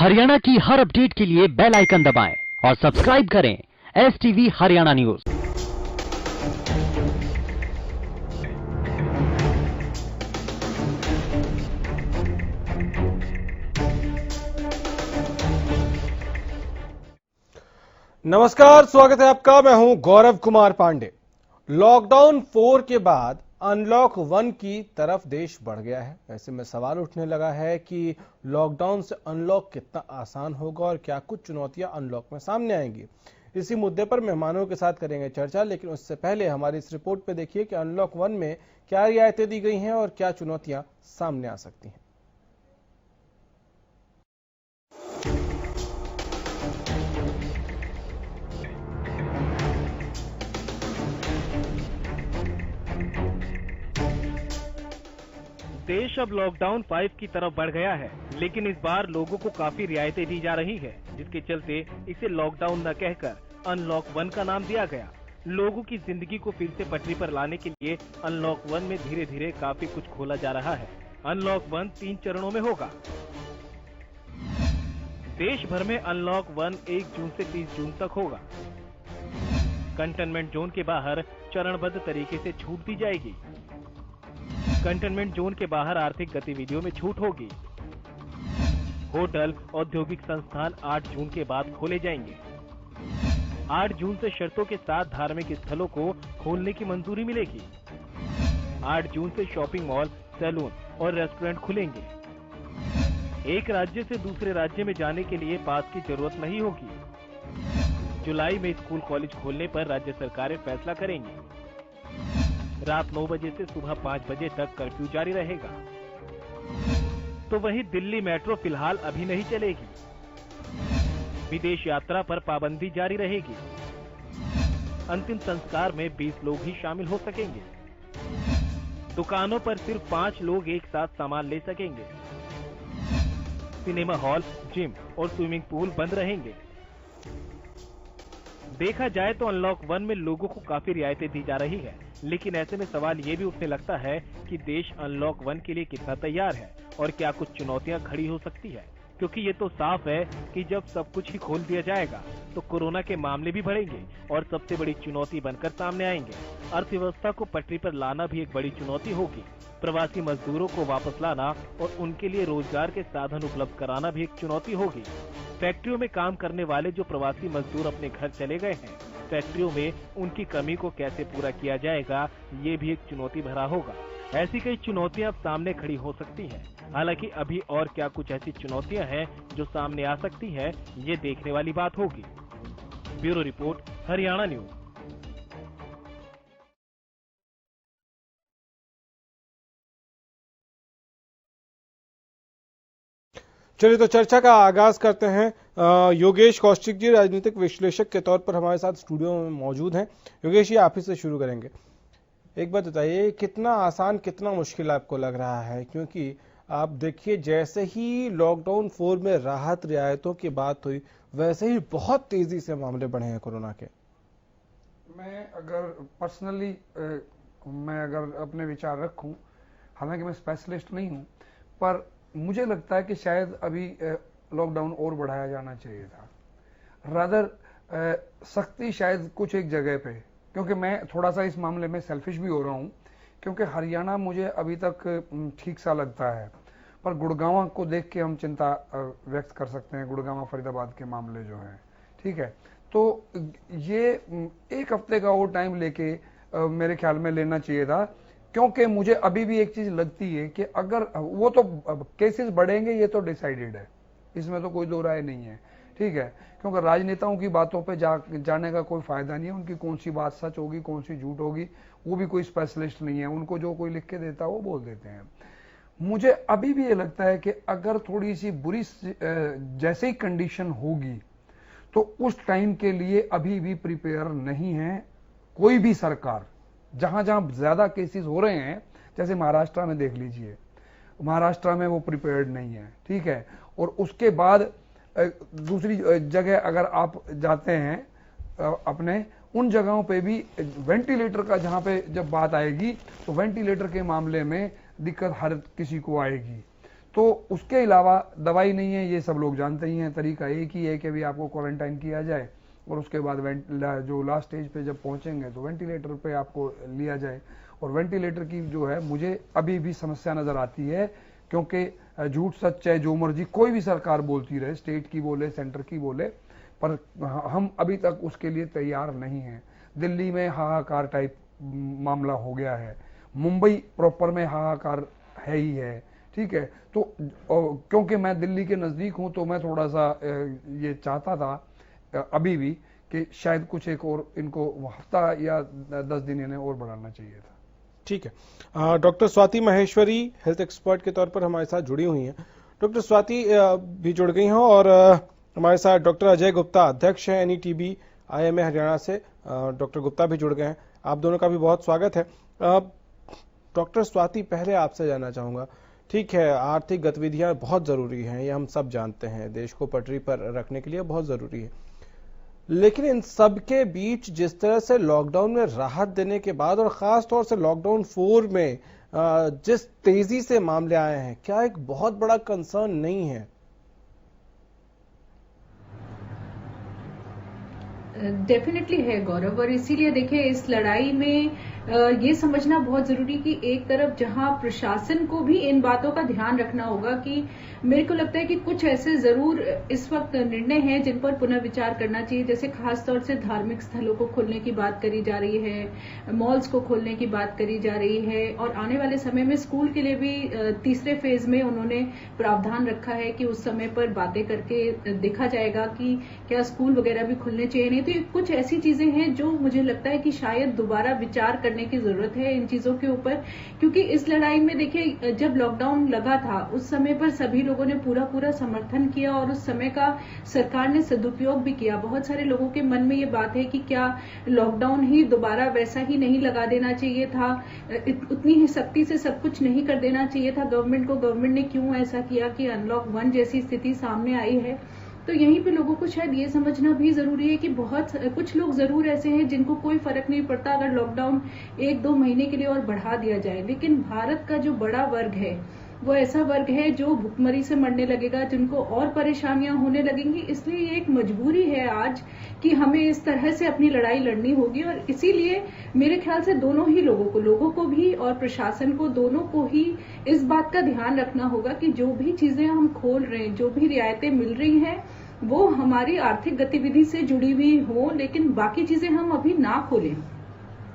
हरियाणा की हर अपडेट के लिए बेल आइकन दबाएं और सब्सक्राइब करें STV हरियाणा न्यूज। नमस्कार, स्वागत है आपका। मैं हूं गौरव कुमार पांडे। लॉकडाउन 4 के बाद अनलॉक 1 की तरफ देश बढ़ गया है। ऐसे में सवाल उठने लगा है कि लॉकडाउन से अनलॉक कितना आसान होगा और क्या कुछ चुनौतियां अनलॉक में सामने आएंगी। इसी मुद्दे पर मेहमानों के साथ करेंगे चर्चा, लेकिन उससे पहले हमारी इस रिपोर्ट पे देखिए कि अनलॉक 1 में क्या रियायतें दी गई हैं और क्या चुनौतियां सामने आ सकती हैं। देश अब लॉकडाउन 5 की तरफ बढ़ गया है, लेकिन इस बार लोगों को काफी रियायतें दी जा रही है, जिसके चलते इसे लॉकडाउन न कहकर अनलॉक 1 का नाम दिया गया। लोगों की जिंदगी को फिर से पटरी पर लाने के लिए अनलॉक 1 में धीरे धीरे काफी कुछ खोला जा रहा है। अनलॉक 1 3 चरणों में होगा। देश भर में अनलॉक 1 1 जून से 30 जून तक होगा। कंटेनमेंट जोन के बाहर चरणबद्ध तरीके से छूट दी जाएगी। कंटेनमेंट जोन के बाहर आर्थिक गतिविधियों में छूट होगी। होटल, औद्योगिक संस्थान 8 जून के बाद खोले जाएंगे। 8 जून से शर्तों के साथ धार्मिक स्थलों को खोलने की मंजूरी मिलेगी। 8 जून से शॉपिंग मॉल, सैलून और रेस्टोरेंट खुलेंगे। एक राज्य से दूसरे राज्य में जाने के लिए पास की जरूरत नहीं होगी। जुलाई में स्कूल कॉलेज खोलने पर राज्य सरकारें फैसला करेंगी। रात 9 बजे से सुबह 5 बजे तक कर्फ्यू जारी रहेगा। तो वहीं दिल्ली मेट्रो फिलहाल अभी नहीं चलेगी। विदेश यात्रा पर पाबंदी जारी रहेगी। अंतिम संस्कार में 20 लोग ही शामिल हो सकेंगे। दुकानों पर सिर्फ 5 लोग एक साथ सामान ले सकेंगे। सिनेमा हॉल, जिम और स्विमिंग पूल बंद रहेंगे। देखा जाए तो अनलॉक 1 में लोगों को काफी रियायतें दी जा रही है, लेकिन ऐसे में सवाल ये भी उठने लगता है कि देश अनलॉक 1 के लिए कितना तैयार है और क्या कुछ चुनौतियां खड़ी हो सकती है, क्योंकि ये तो साफ है कि जब सब कुछ ही खोल दिया जाएगा तो कोरोना के मामले भी बढ़ेंगे और सबसे बड़ी चुनौती बनकर सामने आएंगे। अर्थव्यवस्था को पटरी पर लाना भी एक बड़ी चुनौती होगी। प्रवासी मजदूरों को वापस लाना और उनके लिए रोजगार के साधन उपलब्ध कराना भी एक चुनौती होगी। फैक्ट्रियों में काम करने वाले जो प्रवासी मजदूर अपने घर चले गए हैं, फैक्ट्रियों में उनकी कमी को कैसे पूरा किया जाएगा, ये भी एक चुनौती भरा होगा। ऐसी कई चुनौतियां अब सामने खड़ी हो सकती हैं। हालांकि अभी और क्या कुछ ऐसी चुनौतियां हैं जो सामने आ सकती हैं, ये देखने वाली बात होगी। Bureau report, Haryana news. चलिए तो चर्चा का आगाज करते हैं। योगेश कौशिक जी राजनीतिक विश्लेषक के तौर पर हमारे साथ स्टूडियो में मौजूद हैं। योगेश जी, आप ही से शुरू करेंगे। एक बात बताइए, कितना आसान कितना मुश्किल आपको लग रहा है, क्योंकि आप देखिए जैसे ही लॉकडाउन 4 में राहत रियायतों की बात हुई वैसे ही बहुत तेजी से मामले बढ़े हैं कोरोना के। मैं अगर पर्सनली अपने विचार रखूं, हालांकि मैं स्पेशलिस्ट नहीं हूं, पर मुझे लगता है कि शायद अभी लॉकडाउन और बढ़ाया जाना चाहिए था। रादर सख्ती शायद कुछ एक जगह पे, क्योंकि मैं थोड़ा सा इस मामले में सेल्फिश भी हो रहा हूं, क्योंकि हरियाणा मुझे अभी तक ठीक सा लगता है, पर गुड़गांव को देख के हम चिंता व्यक्त कर सकते हैं। गुड़गांव फरीदाबाद के मामले जो हैं, ठीक है, तो ये एक हफ्ते का और टाइम लेके मेरे ख्याल में लेना चाहिए था, क्योंकि मुझे अभी भी एक चीज लगती है कि अगर वो तो केसेस बढ़ेंगे ये तो डिसाइडेड है, इसमें तो कोई दो राय नहीं है, ठीक है, क्योंकि राजनेताओं की बातों पे जाने का कोई फायदा नहीं है। उनकी कौन सी बात सच होगी कौन सी झूठ होगी वो भी कोई स्पेशलिस्ट नहीं है, उनको जो कोई लिख के देता है वो बोल देते हैं। मुझे अभी भी ये लगता है कि अगर थोड़ी सी बुरी जैसे ही कंडीशन होगी तो उस टाइम के लिए अभी भी प्रिपेयर नहीं है कोई भी सरकार। जहां जहां ज्यादा केसेस हो रहे हैं, जैसे महाराष्ट्र में देख लीजिए, महाराष्ट्र में वो प्रिपेयर्ड नहीं है, ठीक है। और उसके बाद दूसरी जगह अगर आप जाते हैं अपने, उन जगहों पे भी वेंटिलेटर का जहां पे जब बात आएगी तो वेंटिलेटर के मामले में दिक्कत हर किसी को आएगी। तो उसके अलावा दवाई नहीं है, ये सब लोग जानते ही हैं। तरीका एक ही है कि भी आपको क्वारंटाइन किया जाए और उसके बाद जो लास्ट स्टेज पे जब पहुंचेंगे तो वेंटिलेटर पे आपको लिया जाए। और वेंटिलेटर की जो है मुझे अभी भी समस्या नजर आती है, क्योंकि झूठ सच है जो मर्जी कोई भी सरकार बोलती रहे, स्टेट की बोले सेंटर की बोले, पर हम अभी तक उसके लिए तैयार नहीं हैं। दिल्ली में हाहाकार टाइप मामला हो गया है, मुंबई प्रॉपर में हाहाकार है ही है, ठीक है। तो क्योंकि मैं दिल्ली के नजदीक हूं तो मैं थोड़ा सा ये चाहता था अभी भी कि शायद कुछ एक और इनको हफ्ता या 10 दिन इन्हें और बढ़ाना चाहिए था। ठीक है, doctor Swati Maheshwari health expert के तौर पर हमारे साथ जुड़ी हुई हैं। डॉक्टर स्वाति भी जुड़ गई हैं और हमारे साथ डॉक्टर अजय गुप्ता अध्यक्ष हैं NETB IMA हरियाणा से, डॉक्टर गुप्ता भी जुड़ गए हैं। आप दोनों का भी बहुत स्वागत है। डॉक्टर स्वाति, पहले आपसे जानना चाहूंगा, ठीक है, आर्थिक गतिविधियां बहुत जरूरी हैं, ये हम सब जानते हैं, देश को पटरी पर रखने के लिए बहुत जरूरी है, लेकिन इन सब के बीच जिस तरह से लॉकडाउन में राहत देने के बाद और खास तौर से लॉकडाउन 4 में जिस तेजी से मामले आए हैं, क्या एक बहुत बड़ा कंसर्न नहीं है? डेफिनेटली है गौरव, और इसीलिए देखिए इस लड़ाई में ये समझना बहुत जरूरी कि एक तरफ जहां प्रशासन को भी इन बातों का ध्यान रखना होगा कि मेरे को लगता है कि कुछ ऐसे जरूर इस वक्त निर्णय हैं जिन पर पुनर्विचार करना चाहिए, जैसे खास तौर से धार्मिक स्थलों को खोलने की बात करी जा रही है, मॉल्स को खोलने की बात करी जा रही है, और आने वाले समय में स्कूल के लिए भी तीसरे फेज में उन्होंने प्रावधान रखा है कि उस समय पर बातें करके देखा जाएगा कि क्या स्कूल वगैरह भी खुलने चाहिए नहीं। तो ये कुछ ऐसी चीजें हैं जो मुझे लगता है कि शायद दोबारा विचार करने की जरूरत है इन चीजों के ऊपर, क्योंकि इस लड़ाई में देखिए जब लॉकडाउन लगा था उस समय पर सभी लोगों ने पूरा समर्थन किया और उस समय का सरकार ने सदुपयोग भी किया। बहुत सारे लोगों के मन में ये बात है कि क्या लॉकडाउन ही दोबारा वैसा ही नहीं लगा देना चाहिए था, उतनी ही सख्ती से सब कुछ नहीं कर देना चाहिए था गवर्नमेंट को, गवर्नमेंट ने क्यों ऐसा किया कि अनलॉक 1 जैसी स्थिति सामने आई है। तो यहीं पे लोगों को शायद ये समझना भी जरूरी है कि बहुत कुछ लोग जरूर ऐसे हैं जिनको कोई फर्क नहीं पड़ता अगर लॉकडाउन 1-2 महीने के लिए और बढ़ा दिया जाए, लेकिन भारत का जो बड़ा वर्ग है वो ऐसा वर्ग है जो भुखमरी से मरने लगेगा, जिनको और परेशानियां होने लगेंगी। इसलिए ये एक मजबूरी है आज कि हमें इस तरह से अपनी लड़ाई लड़नी होगी, और इसीलिए मेरे ख्याल से दोनों ही लोगों को भी और प्रशासन को, दोनों को ही इस बात का ध्यान रखना होगा कि जो भी चीजें हम खोल रहे हैं, जो भी रियायतें मिल रही हैं, वो हमारी आर्थिक गतिविधि से जुड़ी हुई हो, लेकिन बाकी चीजें हम अभी ना खोलें,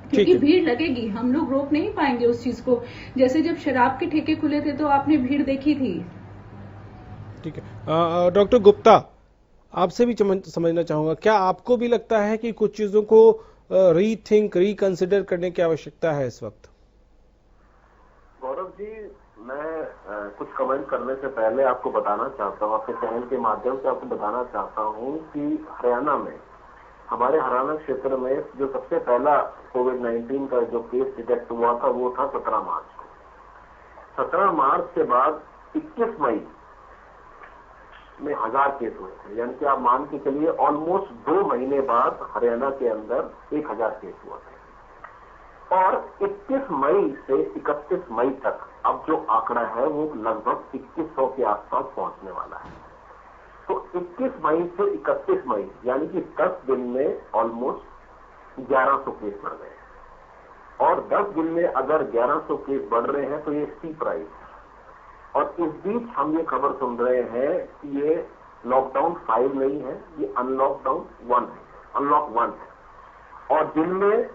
क्योंकि भीड़ लगेगी, हम लोग रोक नहीं पाएंगे उस चीज को। जैसे जब शराब के ठेके खुले थे तो आपने भीड़ देखी थी। ठीक है, डॉक्टर गुप्ता, आपसे भी समझना चाहूंगा, क्या आपको भी लगता है कि कुछ चीजों को रीथिंक, रिकंसिडर करने की आवश्यकता है इस वक्त? गौरव जी, मैं कुछ कमेंट करने से पहले आपको बताना चाहता हूँ, आपके चैनल के माध्यम से आपको बताना चाहता हूँ कि हरियाणा में, हमारे हरियाणा क्षेत्र में जो सबसे पहला कोविड-19 का जो केस डिटेक्ट हुआ था वो था 17 मार्च को। 17 मार्च के बाद 21 मई में 1000 केस हुए थे, यानी कि आप मान के चलिए ऑलमोस्ट 2 महीने बाद हरियाणा के अंदर 1000 केस हुआ था। और 21 मई से 31 मई तक अब जो आंकड़ा है वो लगभग 2100 के आसपास पहुंचने वाला है। तो 21 मई से 31 मई यानी कि 10 दिन में ऑलमोस्ट 1100 केस बढ़ गए हैं। और 10 दिन में अगर 1100 केस बढ़ रहे हैं तो ये स्टीप राइज है। और इस बीच हम ये खबर सुन रहे हैं कि ये लॉकडाउन 5 नहीं है, ये अनलॉकडाउन 1 है, अनलॉक 1 है। और दिन में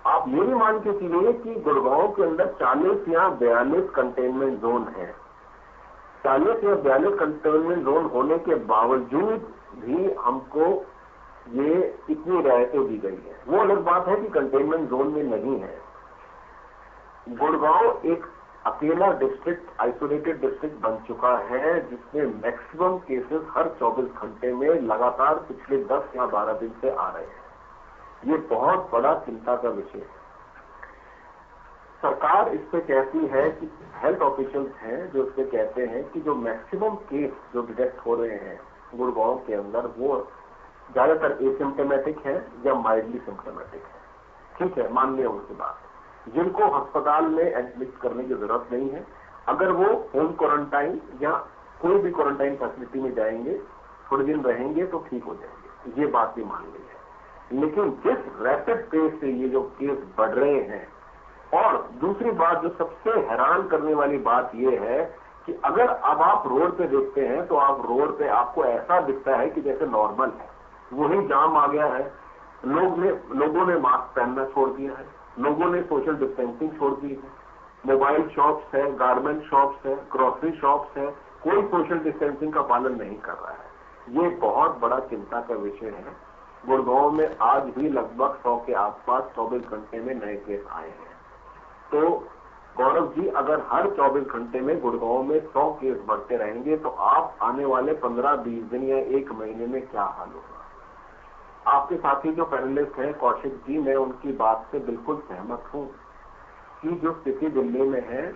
आप ये भी मान के चलिए कि गुड़गांव के अंदर 40 या 42 कंटेनमेंट जोन है। 40 या 42 कंटेनमेंट जोन होने के बावजूद भी हमको ये इतनी रियायतें दी गई है। वो अलग बात है कि कंटेनमेंट जोन में नहीं है। गुड़गांव एक अकेला डिस्ट्रिक्ट, आइसोलेटेड डिस्ट्रिक्ट बन चुका है जिसमें मैक्सिमम केसेस हर 24 घंटे में लगातार पिछले 10 या 12 दिन से आ रहे हैं। ये बहुत बड़ा चिंता का विषय है। सरकार इस पे कहती है कि हेल्थ ऑफिशियल्स हैं जो इस पे कहते हैं कि जो मैक्सिमम केस जो डिटेक्ट हो रहे हैं गुड़गांव के अंदर वो ज्यादातर एसिम्टोमेटिक है या माइल्डली सिम्टोमेटिक है। ठीक है, मान लिया उनकी बात। जिनको अस्पताल में एडमिट करने की जरूरत नहीं है अगर वो होम क्वारंटाइन या कोई भी क्वारंटाइन फैसिलिटी में जाएंगे, थोड़े दिन रहेंगे तो ठीक हो जाएंगे, ये बात भी मान ली है। लेकिन जिस रैपिड पेस से ये जो केस बढ़ रहे हैं, और दूसरी बात जो सबसे हैरान करने वाली बात ये है कि अगर अब आप रोड पे देखते हैं तो आप रोड पे आपको ऐसा दिखता है कि जैसे नॉर्मल है, वही जाम आ गया है। लोगों ने मास्क पहनना छोड़ दिया है, लोगों ने सोशल डिस्टेंसिंग छोड़ दी है, मोबाइल शॉप्स है, गारमेंट शॉप्स है, ग्रोसरी शॉप्स है, कोई सोशल डिस्टेंसिंग का पालन नहीं कर रहा है। ये बहुत बड़ा चिंता का विषय है। गुड़गांव में आज भी लगभग 100 के आसपास 24 घंटे में नए केस आए हैं। तो गौरव जी, अगर हर 24 घंटे में गुड़गांव में 100 केस बढ़ते रहेंगे तो आप आने वाले 15-20 दिन या 1 महीने में क्या हाल होगा? आपके साथी जो पैनलिस्ट हैं कौशिक जी, मैं उनकी बात से बिल्कुल सहमत हूं कि जो स्थिति दिल्ली में है,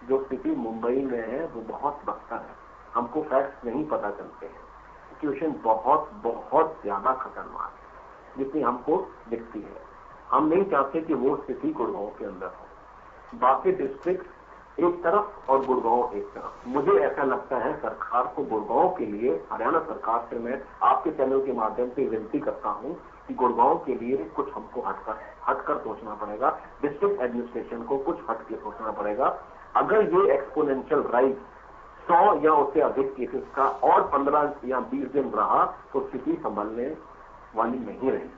जो स्थिति मुंबई में है, वो बहुत बदतर है। हमको फैक्ट्स नहीं पता चलते हैं। सिचुएशन बहुत बहुत ज्यादा खतरनाक है जितनी हमको दिखती है। हम नहीं चाहते कि वो स्थिति गुड़गांव के अंदर हो। बाकी डिस्ट्रिक्ट एक तरफ और गुड़गांव एक तरफ। मुझे ऐसा लगता है सरकार को गुड़गांव के लिए, हरियाणा सरकार से मैं आपके चैनल के माध्यम से विनती करता हूं कि गुड़गांव के लिए कुछ हमको हटकर सोचना पड़ेगा। डिस्ट्रिक्ट एडमिनिस्ट्रेशन को कुछ हटकर सोचना पड़ेगा। अगर ये एक्सपोनेंशियल राइज 100 या उससे अधिक केसेस का और 15 या 20 दिन रहा तो स्थिति संभलने वाली नहीं रही।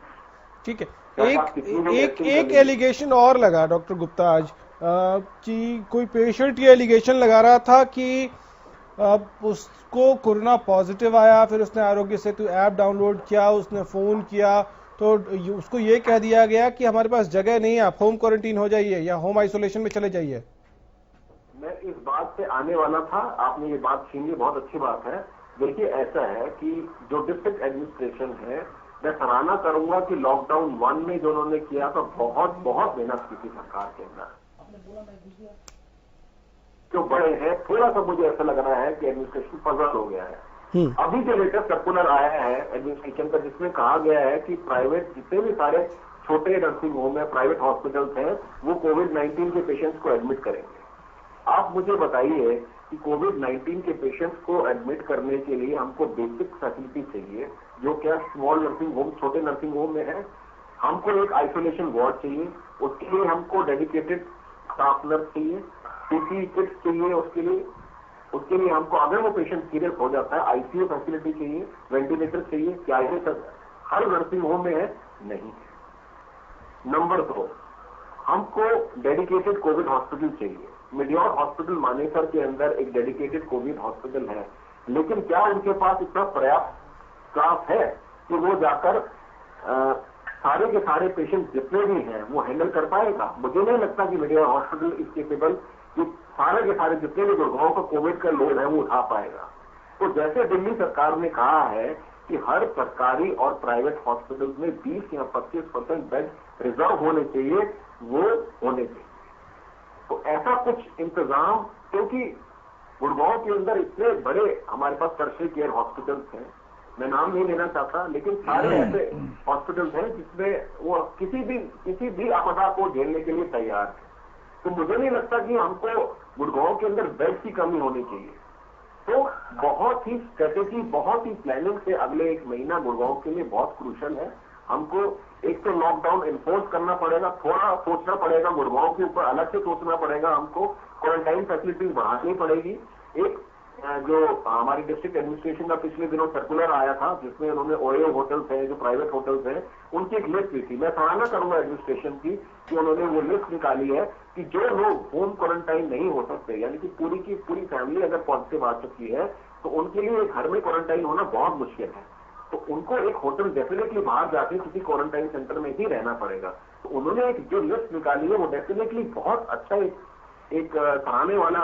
ठीक है, एक एलिगेशन और लगा डॉक्टर गुप्ता आज कि कोई पेशेंट ये एलिगेशन लगा रहा था कि उसको कोरोना पॉजिटिव आया, फिर उसने आरोग्य सेतु ऐप डाउनलोड किया, उसने फोन किया तो उसको ये कह दिया गया कि हमारे पास जगह नहीं है, आप होम क्वारंटीन हो जाइए या होम आइसोलेशन में चले जाइए। मैं इस बात से आने वाला था, आपने ये बात छीन ली, बहुत अच्छी बात है। देखिए, ऐसा है कि जो डिस्ट्रिक्ट एडमिनिस्ट्रेशन है, मैं सराहना करूंगा कि लॉकडाउन 1 में जो उन्होंने किया तो बहुत बहुत मेहनत की थी सरकार के अंदर। जो बड़े हैं, थोड़ा सा मुझे ऐसा लग रहा है कि एडमिनिस्ट्रेशन पजल हो गया है। अभी जो लेटेस्ट सर्कुलर आया है एडमिनिस्ट्रेशन का, जिसमें कहा गया है कि प्राइवेट जितने भी सारे छोटे नर्सिंग होम है, प्राइवेट हॉस्पिटल्स हैं, वो कोविड-19 के पेशेंट्स को एडमिट करेंगे। आप मुझे बताइए कि कोविड-19 के पेशेंट्स को एडमिट करने के लिए हमको बेसिक फैसिलिटी चाहिए, जो क्या स्मॉल नर्सिंग होम, छोटे नर्सिंग होम में है। हमको एक आइसोलेशन वार्ड चाहिए, उसके लिए हमको डेडिकेटेड स्टाफ नर्स चाहिए, पीपीई किट्स चाहिए, उसके लिए हमको, अगर वो पेशेंट सीरियस हो जाता है, आईसीयू फैसिलिटी चाहिए, वेंटिलेटर चाहिए। क्या ये सब हर नर्सिंग होम में है? नहीं। नंबर 2, हमको डेडिकेटेड कोविड हॉस्पिटल चाहिए। मिडियोर हॉस्पिटल मानेसर के अंदर एक डेडिकेटेड कोविड हॉस्पिटल है, लेकिन क्या उनके पास इतना पर्याप्त स्टाफ है कि वो जाकर सारे के सारे पेशेंट जितने भी हैं वो हैंडल कर पाएगा? मुझे नहीं लगता कि मिडियोर हॉस्पिटल इस केपेबल कि सारे के सारे जितने भी गुड़गांव का कोविड का लोड है वो उठा पाएगा। तो जैसे दिल्ली सरकार ने कहा है कि हर सरकारी और प्राइवेट हॉस्पिटल में 20 या 25% बेड रिजर्व होने चाहिए, वो होने चाहिए। तो ऐसा कुछ इंतजाम, क्योंकि गुड़गांव के अंदर इतने बड़े हमारे पास टर्शियरी केयर हॉस्पिटल्स हैं, मैं नाम नहीं लेना चाहता, लेकिन सारे ऐसे हॉस्पिटल्स हैं जिसमें वो किसी भी आपदा को झेलने के लिए तैयार है। तो मुझे नहीं लगता कि हमको गुड़गांव के अंदर बेड की कमी होनी चाहिए। तो बहुत ही स्ट्रेटेजी, बहुत ही प्लानिंग से अगले 1 महीना गुड़गांव के लिए बहुत क्रूशल है। हमको एक तो लॉकडाउन इन्फोर्स करना पड़ेगा, थोड़ा सोचना पड़ेगा, गुड़गांव के ऊपर अलग से सोचना पड़ेगा, हमको क्वारंटाइन फैसिलिटीज बढ़ानी पड़ेगी। एक जो हमारी डिस्ट्रिक्ट एडमिनिस्ट्रेशन का पिछले दिनों सर्कुलर आया था जिसमें उन्होंने ओयो होटल्स हैं, जो प्राइवेट होटल्स हैं, उनकी एक लिस्ट दी थी। मैं सराहना करूंगा एडमिनिस्ट्रेशन की कि उन्होंने वो लिस्ट निकाली है कि जो लोग होम क्वारंटाइन नहीं हो सकते, यानी कि पूरी की पूरी फैमिली अगर पॉजिटिव आ चुकी है तो उनके लिए घर में क्वारंटाइन होना बहुत मुश्किल है। तो उनको एक होटल डेफिनेटली बाहर जाके किसी क्वारंटाइन सेंटर में ही रहना पड़ेगा। तो उन्होंने एक जो लिस्ट निकाली है वो डेफिनेटली बहुत अच्छा एक सराहने वाला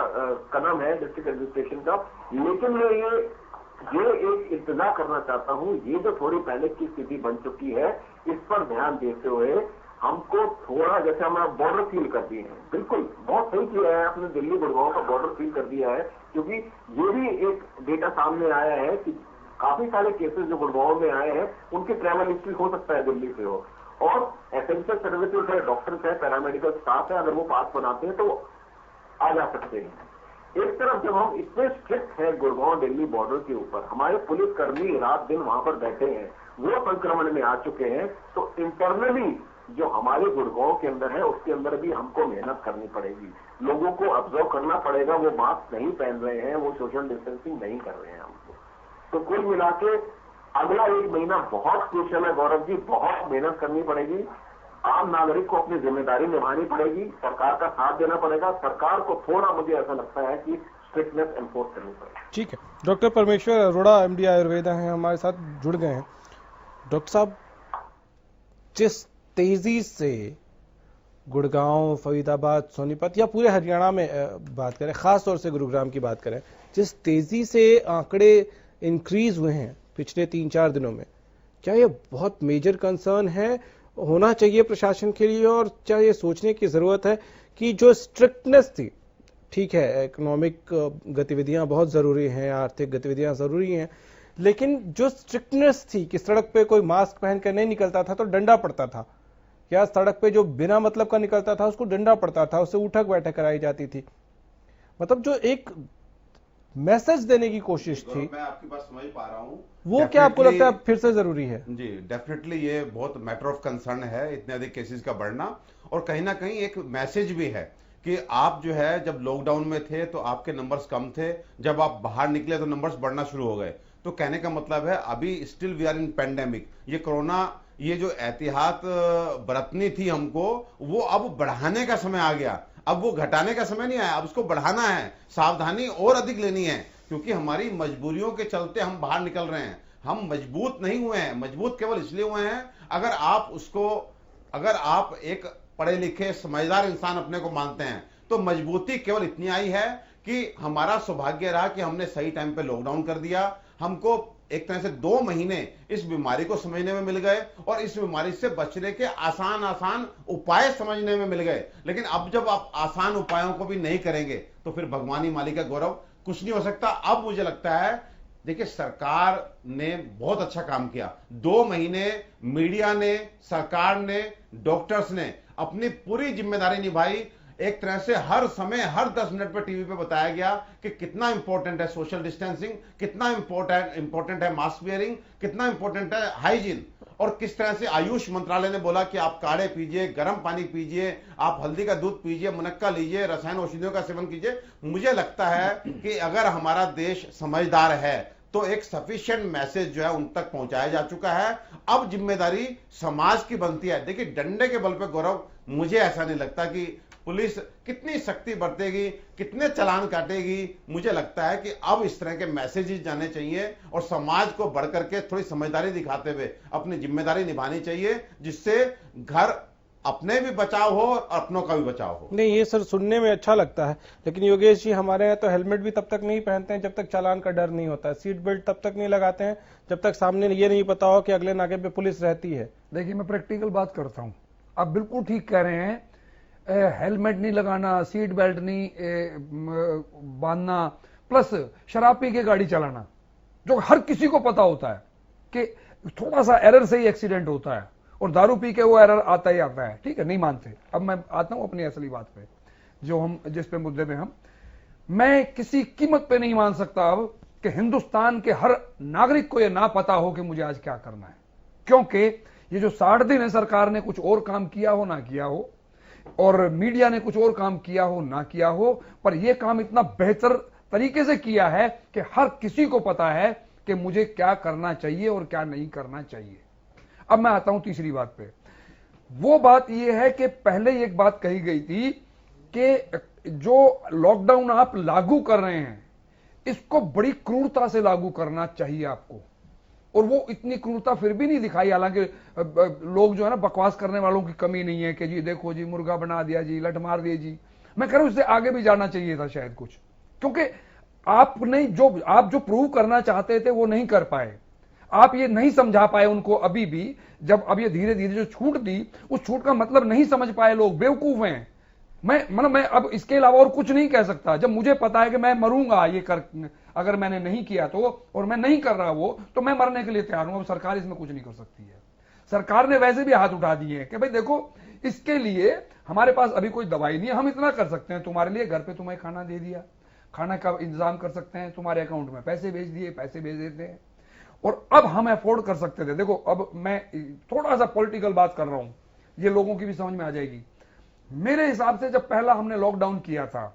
कदम है डिस्ट्रिक्ट एडमिनिस्ट्रेशन का। लेकिन मैं ये एक इंतजार करना चाहता हूँ, ये जो थोड़ी पैनिक की स्थिति बन चुकी है, इस पर ध्यान देते हुए हमको थोड़ा, जैसे हमारा बॉर्डर सील कर दिए हैं, बिल्कुल बहुत सही किया है आपने, दिल्ली गुड़गांव का बॉर्डर सील कर दिया है, क्योंकि ये भी एक डेटा सामने आया है कि काफी सारे केसेस जो गुड़गांव में आए हैं उनके ट्रैवल हिस्ट्री हो सकता है दिल्ली से हो, और एसेंशियल सर्विसेज है, डॉक्टर्स है, पैरामेडिकल स्टाफ है, अगर वो पास बनाते हैं तो आ जा सकते हैं। एक तरफ जब हम इतने स्ट्रिक्ट है गुड़गांव दिल्ली बॉर्डर के ऊपर, हमारे पुलिसकर्मी रात दिन वहां पर बैठे हैं, वो संक्रमण में आ चुके हैं, तो इंटरनली जो हमारे गुड़गांव के अंदर है उसके अंदर भी हमको मेहनत करनी पड़ेगी। लोगों को ऑब्जर्व करना पड़ेगा, वो मास्क नहीं पहन रहे हैं, वो सोशल डिस्टेंसिंग नहीं कर रहे हैं हमको। तो कुल मिला के अगला 1 महीना बहुत क्रूशियल है गौरव जी, बहुत मेहनत करनी पड़ेगी। आम नागरिक को अपनी जिम्मेदारी निभानी पड़ेगी, सरकार का साथ देना पड़ेगा। सरकार को थोड़ा, मुझे ऐसा लगता है कि स्ट्रिक्टनेस एनफोर्स करनी पड़ेगी। ठीक है, डॉक्टर परमेश्वर अरोड़ा MD आयुर्वेदा हैं, हमारे साथ जुड़ गए हैं। डॉक्टर साहब, जिस तेजी से गुड़गांव, फरीदाबाद, सोनीपत या पूरे हरियाणा में बात करें, खास तौर से गुरुग्राम की बात करें, जिस तेजी से आंकड़े इंक्रीज हुए हैं पिछले 3-4 दिनों में, क्या ये बहुत मेजर कंसर्न है, होना चाहिए प्रशासन के लिए? और क्या ये सोचने की जरूरत है कि जो स्ट्रिक्टनेस थी, ठीक है इकोनॉमिक गतिविधियां बहुत जरूरी हैं, आर्थिक गतिविधियां जरूरी हैं, लेकिन जो स्ट्रिक्टनेस थी कि सड़क पे कोई मास्क पहनकर नहीं निकलता था तो डंडा पड़ता था, या सड़क पे जो बिना मतलब का निकलता था उसको डंडा पड़ता था, उससे उठक बैठक कराई जाती थी, मतलब जो एक मैसेज देने की कोशिश थी, मैं आपकी बात समझ पा रहा हूं, वो क्या आपको लगता है फिर से जरूरी है? जी डेफिनेटली ये बहुत मैटर ऑफ कंसर्न है, इतने अधिक केसेस का बढ़ना, और कहीं ना कहीं एक मैसेज भी है कि आप जो है जब लॉकडाउन में थे तो आपके नंबर्स कम थे, जब आप बाहर निकले तो नंबर्स बढ़ना शुरू हो गए। तो कहने का मतलब है अभी still we are in pandemic. ये कोरोना, ये जो एहतियात बरतनी थी हमको, वो अब बढ़ाने का समय आ गया, अब वो घटाने का समय नहीं आया, अब उसको बढ़ाना है, सावधानी और अधिक लेनी है, क्योंकि हमारी मजबूरियों के चलते हम बाहर निकल रहे हैं। हम मजबूत नहीं हुए हैं, मजबूत केवल इसलिए हुए हैं अगर आप एक पढ़े लिखे समझदार इंसान अपने को मानते हैं, तो मजबूती केवल इतनी आई है कि हमारा सौभाग्य रहा कि हमने सही टाइम पे लॉकडाउन कर दिया। हमको एक तरह से 2 महीने इस बीमारी को समझने में मिल गए और इस बीमारी से बचने के आसान उपाय समझने में मिल गए। लेकिन अब जब आप आसान उपायों को भी नहीं करेंगे तो फिर भगवानी मालिक का गौरव कुछ नहीं हो सकता। अब मुझे लगता है, देखिए सरकार ने बहुत अच्छा काम किया, 2 महीने मीडिया ने, सरकार ने, डॉक्टर्स ने अपनी पूरी जिम्मेदारी निभाई। एक तरह से हर समय, हर 10 मिनट पर टीवी पे बताया गया कि कितना इंपॉर्टेंट है सोशल डिस्टेंसिंग, कितना इंपॉर्टेंट है मास्क वियरिंग, कितना इंपॉर्टेंट है हाइजीन, और किस तरह से आयुष मंत्रालय ने बोला कि आप काढ़े पीजिए, गर्म पानी पीजिए, आप हल्दी का दूध पीजिए, मुनक्का लीजिए, रसायन औषधियों का सेवन कीजिए। मुझे लगता है कि अगर हमारा देश समझदार है तो एक सफिशिएंट मैसेज जो है उन तक पहुंचाया जा चुका है। अब जिम्मेदारी समाज की बनती है। देखिए डंडे के बल पे गौरव, मुझे ऐसा नहीं लगता कि पुलिस कितनी सख्ती बरतेगी, कितने चालान काटेगी। मुझे लगता है कि अब इस तरह के मैसेजेस जाने चाहिए और समाज को बढ़कर के थोड़ी समझदारी दिखाते हुए अपनी जिम्मेदारी निभानी चाहिए, जिससे घर अपने भी बचाव हो और अपनों का भी बचाव हो। नहीं, ये सर सुनने में अच्छा लगता है, लेकिन योगेश जी हमारे यहाँ तो हेलमेट भी तब तक नहीं पहनते हैं जब तक चालान का डर नहीं होता है, सीट बेल्ट तब तक नहीं लगाते हैं जब तक सामने ये नहीं पता हो कि अगले नाके पे पुलिस रहती है। देखिए मैं प्रैक्टिकल बात करता हूं, आप बिल्कुल ठीक कह रहे हैं, हेलमेट नहीं लगाना, सीट बेल्ट नहीं बांधना, प्लस शराब पी के गाड़ी चलाना, जो हर किसी को पता होता है कि थोड़ा सा एरर से ही एक्सीडेंट होता है, और दारू पी के वो एरर आता ही आता है। ठीक है, नहीं मानते। अब मैं आता हूं अपनी असली बात पे, जो हम जिस पे मुद्दे पे मैं किसी कीमत पे नहीं मान सकता अब कि हिंदुस्तान के हर नागरिक को यह ना पता हो कि मुझे आज क्या करना है, क्योंकि ये जो 60 दिन है सरकार ने कुछ और काम किया हो ना किया हो, और मीडिया ने कुछ और काम किया हो ना किया हो, पर यह काम इतना बेहतर तरीके से किया है कि हर किसी को पता है कि मुझे क्या करना चाहिए और क्या नहीं करना चाहिए। अब मैं आता हूं तीसरी बात पे। वो बात यह है कि पहले एक बात कही गई थी कि जो लॉकडाउन आप लागू कर रहे हैं इसको बड़ी क्रूरता से लागू करना चाहिए आपको, और वो इतनी क्रूरता फिर भी नहीं दिखाई। हालांकि लोग जो है ना, बकवास करने वालों की कमी नहीं है कि जी देखो जी मुर्गा बना दिया जी, लठ मार दिए जी। मैं कह रहा हूं इससे आगे भी जाना चाहिए था शायद कुछ, क्योंकि आपने आप जो प्रूव करना चाहते थे वो नहीं कर पाए, आप ये नहीं समझा पाए उनको अभी भी। जब अब ये धीरे धीरे जो छूट दी, उस छूट का मतलब नहीं समझ पाए लोग, बेवकूफ हैं। मैं अब इसके अलावा और कुछ नहीं कह सकता। जब मुझे पता है कि मैं मरूंगा ये कर, अगर मैंने नहीं किया तो, और मैं नहीं कर रहा वो, तो मैं मरने के लिए तैयार हूं। अब सरकार इसमें कुछ नहीं कर सकती है। सरकार ने वैसे भी हाथ उठा दिए हैं कि भाई देखो, इसके लिए हमारे पास अभी कोई दवाई नहीं है, हम इतना कर सकते हैं, तुम्हारे लिए घर पे तुम्हें खाना दे दिया, खाना का इंतजाम कर सकते हैं, तुम्हारे अकाउंट में पैसे भेज दिए, पैसे भेज देते हैं। और अब हम अफोर्ड कर सकते थे। देखो, अब मैं थोड़ा सा पॉलिटिकल बात कर रहा हूं, ये लोगों की भी समझ में आ जाएगी। मेरे हिसाब से जब पहला हमने लॉकडाउन किया था,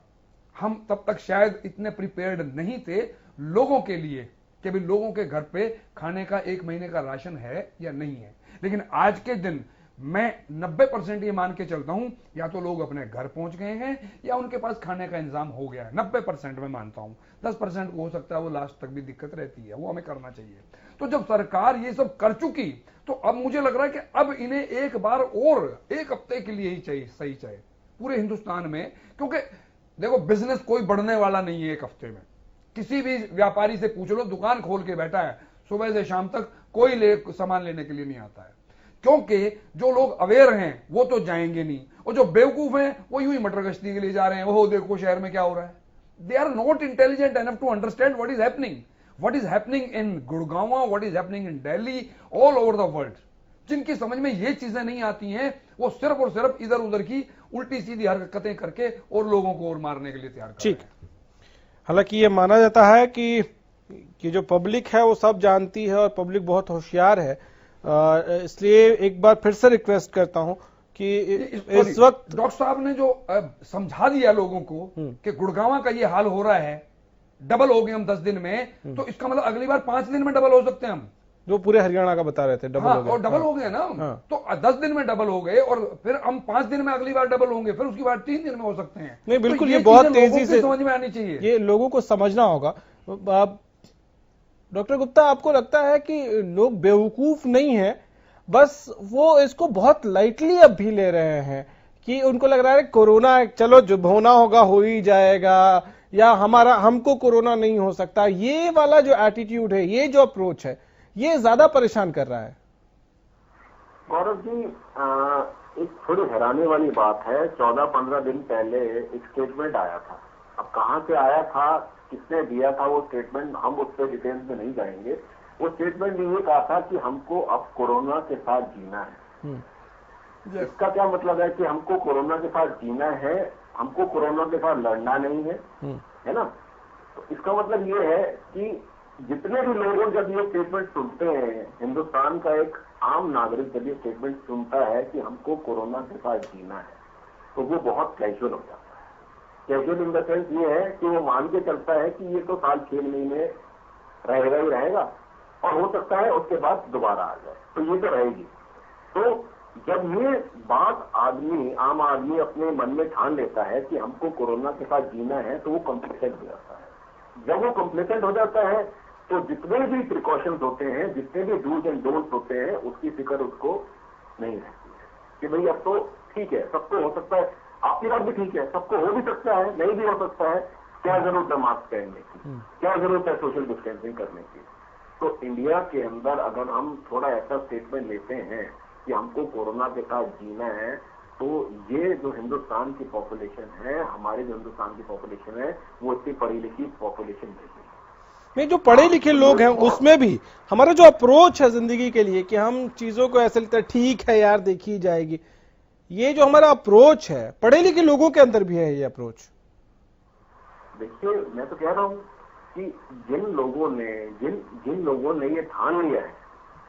हम तब तक शायद इतने प्रिपेयर्ड नहीं थे लोगों के लिए कि भी लोगों के घर पे खाने का 1 महीने का राशन है या नहीं है। लेकिन आज के दिन मैं 90% ये मान के चलता हूं, या तो लोग अपने घर पहुंच गए हैं या उनके पास खाने का इंतजाम हो गया है। 90% में मानता हूं, 10% को हो सकता है वो लास्ट तक भी दिक्कत रहती है, वो हमें करना चाहिए। तो जब सरकार ये सब कर चुकी, तो अब मुझे लग रहा है कि अब इन्हें एक बार और 1 हफ्ते के लिए ही चाहिए, सही चाहिए पूरे हिंदुस्तान में। क्योंकि देखो, बिजनेस कोई बढ़ने वाला नहीं है 1 हफ्ते में। किसी भी व्यापारी से पूछ लो, दुकान खोल के बैठा है, सुबह से शाम तक कोई सामान लेने के लिए नहीं आता है। क्योंकि जो लोग अवेयर हैं वो तो जाएंगे नहीं, और जो बेवकूफ हैं वो यूं ही मटर गश्ती के लिए जा रहे हैं। वो देखो शहर में क्या हो रहा है। They are not intelligent enough to understand what is happening in Gurgaon, what is happening in Delhi, all over the world. जिनकी समझ में ये चीजें नहीं आती हैं, वो सिर्फ और सिर्फ इधर उधर की उल्टी सीधी हरकतें करके और लोगों को और मारने के लिए तैयार कर रहे हैं। हालांकि ये माना जाता है कि जो पब्लिक है वो सब जानती है और पब्लिक बहुत होशियार है। इसलिए एक बार फिर से रिक्वेस्ट करता हूं कि इस वक्त डॉक्टर साहब ने जो समझा दिया लोगों को कि गुड़गांव का ये हाल हो रहा है, डबल हो गए हम 10 दिन में, तो इसका मतलब अगली बार 5 दिन में डबल हो सकते हैं हम, जो पूरे हरियाणा का बता रहे थे डबल हो गए। और डबल हो गए ना। तो 10 दिन में डबल हो गए, और फिर हम 5 दिन में अगली बार डबल होंगे, फिर उसकी बार 3 दिन में हो सकते हैं। नहीं, बिल्कुल, तो ये बहुत तेजी से समझ में आनी चाहिए, ये लोगों को समझना होगा। डॉक्टर गुप्ता, आपको लगता है कि लोग बेवकूफ नहीं है, बस वो इसको बहुत लाइटली अब भी ले रहे हैं कि उनको लग रहा है कोरोना चलो जो होना होगा हो ही जाएगा, या हमको कोरोना नहीं हो सकता। ये वाला जो एटीट्यूड है, ये जो अप्रोच है, ये ज्यादा परेशान कर रहा है। गौरव जी, एक थोड़ी हैरानी वाली बात है। 14-15 दिन पहले एक स्टेटमेंट आया था। अब कहां से आया था, किसने दिया था वो स्टेटमेंट, हम उस पर डिटेल्स में नहीं जाएंगे। वो स्टेटमेंट ये कहा था कि हमको अब कोरोना के साथ जीना है। इसका क्या मतलब है कि हमको कोरोना के साथ जीना है, हमको कोरोना के साथ लड़ना नहीं है, है ना। तो इसका मतलब ये है कि जितने भी लोगों जब ये स्टेटमेंट सुनते हैं, हिंदुस्तान का एक आम नागरिक जब ये स्टेटमेंट सुनता है कि हमको कोरोना के साथ जीना है, तो वो बहुत कैजुअल हो जाता है। कैजुअल इन द सेंस ये है कि वो मान के चलता है कि ये तो साल 6 महीने रहेगा ही रहेगा, और हो सकता है उसके बाद दोबारा आ जाए, तो ये तो रहेगी। तो जब ये बात आम आदमी अपने मन में ठान लेता है कि हमको कोरोना के साथ जीना है, तो वो कॉम्प्लिकेट हो जाता है। जब वो कॉम्प्लिकेट हो जाता है, तो जितने भी प्रिकॉशंस होते हैं, जितने भी डूज एंड डोंट्स होते हैं, उसकी फिक्र उसको नहीं रहती है कि भाई अब तो ठीक है, सबको हो सकता है। आपकी बात भी ठीक है, सबको हो भी सकता है, नहीं भी हो सकता है। क्या जरूरत है मास्क पहनने की, क्या जरूरत है सोशल डिस्टेंसिंग करने की। तो इंडिया के अंदर अगर हम थोड़ा ऐसा स्टेटमेंट लेते हैं कि हमको कोरोना के साथ जीना है, तो ये जो हिंदुस्तान की पॉपुलेशन है, हमारे जो हिंदुस्तान की पॉपुलेशन है, वो इतनी पढ़ी लिखी पॉपुलेशन नहीं है। नहीं, जो पढ़े लिखे लोग हैं उसमें भी हमारा जो अप्रोच है जिंदगी के लिए कि हम चीजों को ऐसे लगता है ठीक है यार देखी जाएगी, ये जो हमारा अप्रोच है पढ़े लिखे लोगों के अंदर भी है ये अप्रोच। देखिए, मैं तो कह रहा हूँ कि जिन लोगों ने ये ठान लिया है,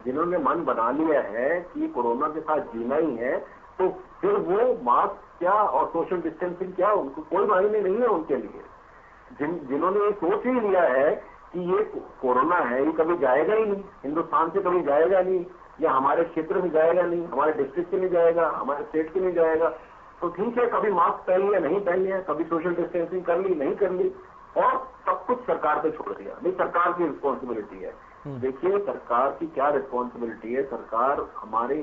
जिन्होंने मन बना लिया है कि कोरोना के साथ जीना ही है, तो फिर वो मास्क क्या और सोशल डिस्टेंसिंग क्या, उनको कोई मायने नहीं है उनके लिए। जिन्होंने ये सोच ही लिया है कि ये कोरोना है, ये कभी जाएगा ही नहीं, हिंदुस्तान से कभी जाएगा नहीं, या हमारे क्षेत्र में जाएगा नहीं, हमारे डिस्ट्रिक्ट से नहीं जाएगा, हमारे स्टेट से नहीं जाएगा, तो ठीक है, कभी मास्क पहन लिया नहीं पहन लिया, कभी सोशल डिस्टेंसिंग कर ली नहीं कर ली, और सब कुछ सरकार पे छोड़ दिया। नहीं, सरकार की रिस्पॉन्सिबिलिटी है। देखिए, सरकार की क्या रिस्पॉन्सिबिलिटी है। सरकार, हमारे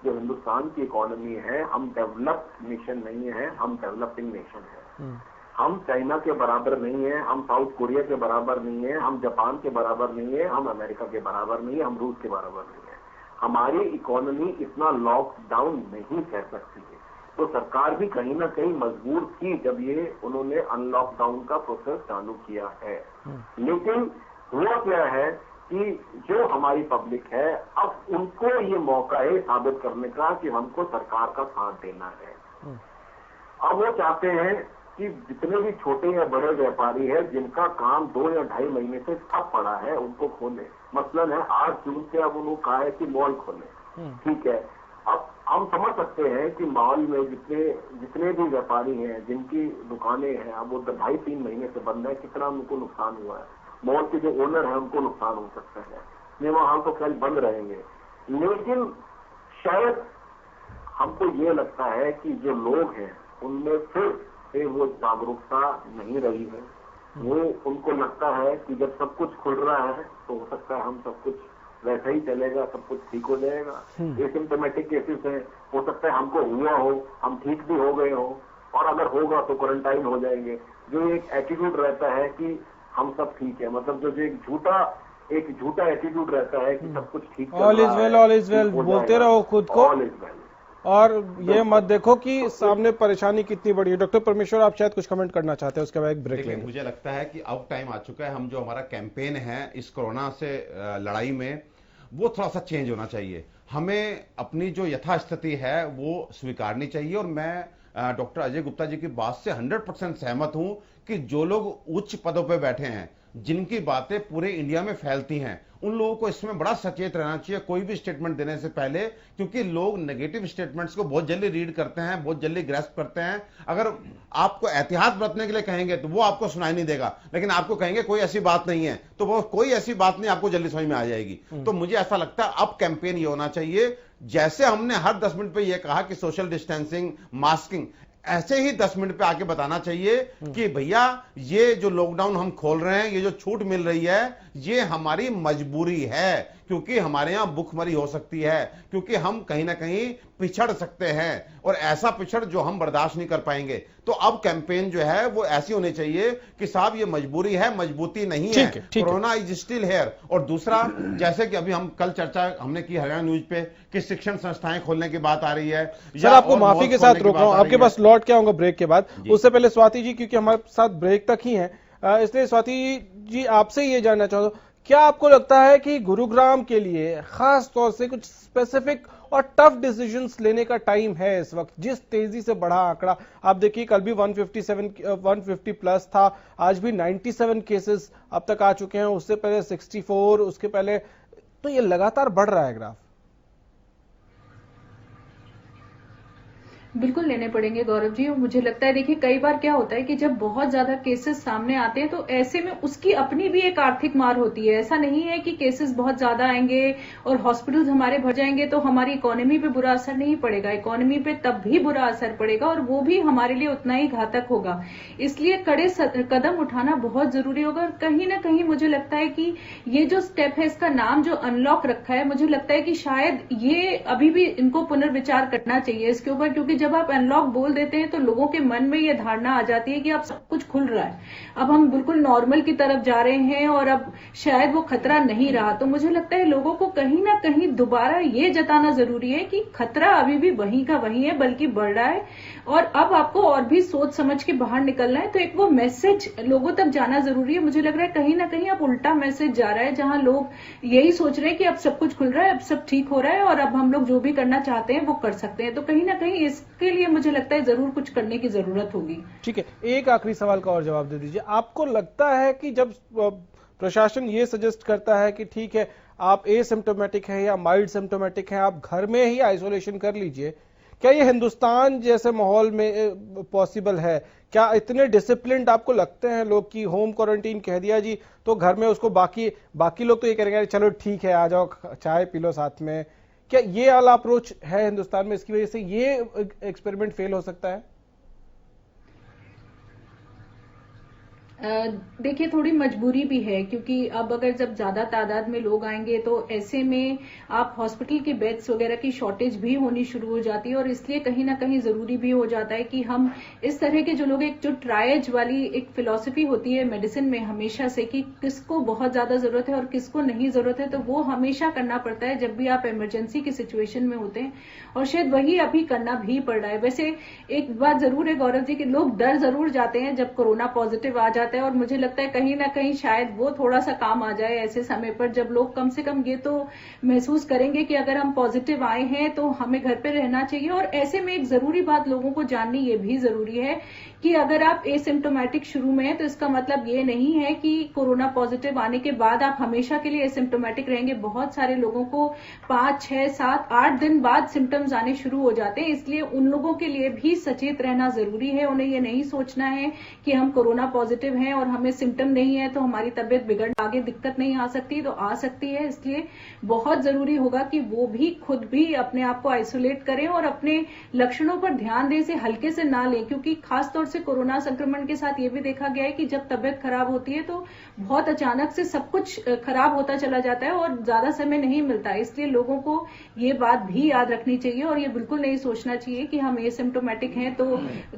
जो हिंदुस्तान की इकोनॉमी है, हम डेवलप्ड नेशन नहीं है, हम डेवलपिंग नेशन है। हम चाइना के बराबर नहीं है, हम साउथ कोरिया के बराबर नहीं है, हम जापान के बराबर नहीं है, हम अमेरिका के बराबर नहीं है, हम रूस के बराबर नहीं है। हमारी इकोनॉमी इतना लॉकडाउन नहीं कर सकती है। तो सरकार भी कहीं ना कहीं मजबूर थी जब ये उन्होंने अनलॉकडाउन का प्रोसेस चालू किया है। लेकिन हुआ क्या है कि जो हमारी पब्लिक है, अब उनको ये मौका है साबित करने का कि हमको सरकार का साथ देना है। अब वो चाहते हैं कि जितने भी छोटे या बड़े व्यापारी हैं जिनका काम 2 या 2.5 महीने से ठप पड़ा है उनको खोले। मसलन है 8 जून से अब उन्होंने कहा है कि मॉल खोले, ठीक है। अब हम समझ सकते हैं कि मॉल में जितने भी व्यापारी हैं जिनकी दुकानें हैं अब वो 2.5-3 महीने से बंद है, कितना उनको नुकसान हुआ है। मॉल के जो ओनर है उनको नुकसान हो सकता है, सिनेमा हॉल तो खैर बंद रहेंगे। लेकिन शायद हमको ये लगता है कि जो लोग हैं उनमें फिर से वो जागरूकता नहीं रही है। वो उनको लगता है कि जब सब कुछ खुल रहा है तो हो सकता है हम सब कुछ वैसा ही चलेगा, सब कुछ ठीक हो जाएगा। एसिम्टोमेटिक केसेस हैं, हो सकता है हमको हुआ हो, हम ठीक भी हो गए हो, और अगर होगा तो क्वारंटाइन हो जाएंगे। जो एक एटीट्यूड रहता है कि हम सब ठीक है, मतलब जो एक झूठा एटीट्यूड रहता है कि सब कुछ ठीक है, ऑल इज वेल बोलते रहो खुद को, ऑल इज वेल, और ये मत देखो कि सामने परेशानी कितनी बड़ी है। डॉक्टर परमेश्वर, आप शायद कुछ कमेंट करना चाहते हैं, उसके बाद एक ब्रेक लेंगे। मुझे लगता है कि अब टाइम आ चुका है, हम जो हमारा कैंपेन है इस कोरोना से लड़ाई में, वो थोड़ा सा चेंज होना चाहिए। हमें अपनी जो यथास्थिति है वो स्वीकारनी चाहिए। और मैं डॉक्टर अजय गुप्ता जी की बात से 100% सहमत हूं कि जो लोग उच्च पदों पर बैठे हैं, जिनकी बातें पूरे इंडिया में फैलती हैं, उन लोगों को इसमें बड़ा सचेत रहना चाहिए कोई भी स्टेटमेंट देने से पहले, क्योंकि लोग नेगेटिव स्टेटमेंट्स को बहुत जल्दी रीड करते हैं, बहुत जल्दी ग्रैस्प करते हैं। अगर आपको एहतियात बरतने के लिए कहेंगे तो वो आपको सुनाई नहीं देगा, लेकिन आपको कहेंगे कोई ऐसी बात नहीं है तो वो कोई ऐसी बात नहीं आपको जल्दी समझ में आ जाएगी। तो मुझे ऐसा लगता है अब कैंपेन ये होना चाहिए, जैसे हमने हर 10 मिनट पे ये कहा कि सोशल डिस्टेंसिंग, मास्किंग, ऐसे ही 10 मिनट पे आके बताना चाहिए कि भैया ये जो लॉकडाउन हम खोल रहे हैं, ये जो छूट मिल रही है, ये हमारी मजबूरी है, क्योंकि हमारे यहां भुखमरी हो सकती है, क्योंकि हम कहीं ना कहीं पिछड़ सकते हैं, और ऐसा पिछड़ जो हम बर्दाश्त नहीं कर पाएंगे। तो अब कैंपेन जो है वो ऐसी होनी चाहिए कि साहब ये मजबूरी है, मजबूती नहीं है, कोरोना इज स्टिल हेयर। और दूसरा, जैसे कि अभी हम कल चर्चा हमने की हरियाणा न्यूज पे कि शिक्षण संस्थाएं खोलने की बात आ रही है। सर, आपको माफी के साथ रोक रहा हूं, आपके पास लौट के आऊंगा ब्रेक के बाद। उससे पहले स्वाति जी, क्योंकि हमारे साथ ब्रेक तक ही है, इसलिए स्वाति जी आपसे ये जानना चाहूंगा, क्या आपको लगता है कि गुरुग्राम के लिए खास तौर से कुछ स्पेसिफिक और टफ डिसीजंस लेने का टाइम है इस वक्त? जिस तेजी से बढ़ा आंकड़ा, आप देखिए कल भी 150 प्लस था, आज भी 97 केसेस अब तक आ चुके हैं, उससे पहले 64, उसके पहले, तो ये लगातार बढ़ रहा है ग्राफ। बिल्कुल लेने पड़ेंगे गौरव जी। और मुझे लगता है, देखिए कई बार क्या होता है कि जब बहुत ज्यादा केसेस सामने आते हैं तो ऐसे में उसकी अपनी भी एक आर्थिक मार होती है। ऐसा नहीं है कि केसेस बहुत ज्यादा आएंगे और हॉस्पिटल्स हमारे भर जाएंगे तो हमारी इकोनॉमी पे बुरा असर नहीं पड़ेगा। इकोनॉमी पे तब भी बुरा असर पड़ेगा और वो भी हमारे लिए उतना ही घातक होगा। इसलिए कड़े कदम उठाना बहुत जरूरी होगा। और कहीं ना कहीं मुझे लगता है कि ये जो स्टेप है, इसका नाम जो अनलॉक रखा है, मुझे लगता है कि शायद ये अभी भी इनको पुनर्विचार करना चाहिए इसके ऊपर, क्योंकि जब आप अनलॉक बोल देते हैं तो लोगों के मन में यह धारणा आ जाती है कि अब सब कुछ खुल रहा है, अब हम बिल्कुल नॉर्मल की तरफ जा रहे हैं और अब शायद वो खतरा नहीं रहा। तो मुझे लगता है लोगों को कहीं ना कहीं दोबारा ये जताना जरूरी है कि खतरा अभी भी वहीं का वहीं है, बल्कि बढ़ रहा है और अब आपको और भी सोच समझ के बाहर निकलना है। तो एक वो मैसेज लोगों तक जाना जरूरी है। मुझे लग रहा है कहीं ना कहीं अब उल्टा मैसेज जा रहा है, जहां लोग यही सोच रहे हैं कि अब सब कुछ खुल रहा है, अब सब ठीक हो रहा है और अब हम लोग जो भी करना चाहते हैं वो कर सकते हैं। तो कहीं ना कहीं इसके लिए मुझे लगता है जरूर कुछ करने की जरूरत होगी। ठीक है, एक आखिरी सवाल का और जवाब दे दीजिए। आपको लगता है कि जब प्रशासन ये सजेस्ट करता है कि ठीक है आप एसिम्प्टोमेटिक है या माइल्ड सिम्प्टोमेटिक है, आप घर में ही आइसोलेशन कर लीजिए, क्या ये हिंदुस्तान जैसे माहौल में पॉसिबल है? क्या इतने डिसिप्लिन्ड आपको लगते हैं लोग कि होम क्वारंटीन कह दिया जी तो घर में उसको बाकी लोग तो ये करेंगे चलो ठीक है आ जाओ चाय पी लो साथ में? क्या ये वाला अप्रोच है हिंदुस्तान में, इसकी वजह से ये एक्सपेरिमेंट फेल हो सकता है? देखिए थोड़ी मजबूरी भी है, क्योंकि अब अगर जब ज्यादा तादाद में लोग आएंगे तो ऐसे में आप हॉस्पिटल के बेड्स वगैरह की शॉर्टेज भी होनी शुरू हो जाती है और इसलिए कहीं ना कहीं जरूरी भी हो जाता है कि हम इस तरह के जो लोग, एक जो ट्रायज वाली एक फिलॉसफी होती है मेडिसिन में हमेशा से कि किसको बहुत ज्यादा जरूरत है और किसको नहीं जरूरत है, तो वो हमेशा करना पड़ता है जब भी आप इमरजेंसी की सिचुएशन में होते हैं और शायद वही अभी करना भी पड़ रहा है। वैसे एक बात जरूर है गौरव जी कि लोग डर जरूर जाते हैं जब कोरोना पॉजिटिव आ जाता जाता है। और मुझे लगता है कहीं ना कहीं शायद वो थोड़ा सा काम आ जाए ऐसे समय पर, जब लोग कम से कम ये तो महसूस करेंगे कि अगर हम पॉजिटिव आए हैं तो हमें घर पे रहना चाहिए। और ऐसे में एक जरूरी बात लोगों को जाननी ये भी जरूरी है कि अगर आप एसिम्टोमेटिक शुरू में हैं तो इसका मतलब ये नहीं है कि कोरोना पॉजिटिव आने के बाद आप हमेशा के लिए एसिम्टोमेटिक रहेंगे। बहुत सारे लोगों को 5, 6, 7, 8 दिन बाद सिम्टम्स आने शुरू हो जाते हैं। इसलिए उन लोगों के लिए भी सचेत रहना जरूरी है। उन्हें ये नहीं सोचना है कि हम कोरोना पॉजिटिव हैं और हमें सिम्टम नहीं है तो हमारी तबियत बिगड़, आगे दिक्कत नहीं आ सकती, तो आ सकती है। इसलिए बहुत जरूरी होगा कि वो भी खुद भी अपने आप को आइसोलेट करें और अपने लक्षणों पर ध्यान दें, इसे हल्के से ना लें। क्योंकि खासतौर से कोरोना संक्रमण के साथ ये भी देखा गया है कि जब तबियत खराब होती है तो बहुत अचानक से सब कुछ खराब होता चला जाता है और ज्यादा समय नहीं मिलता। इसलिए लोगों को ये बात भी याद रखनी चाहिए और ये बिल्कुल नहीं सोचना चाहिए कि हम एसिम्प्टोमेटिक हैं तो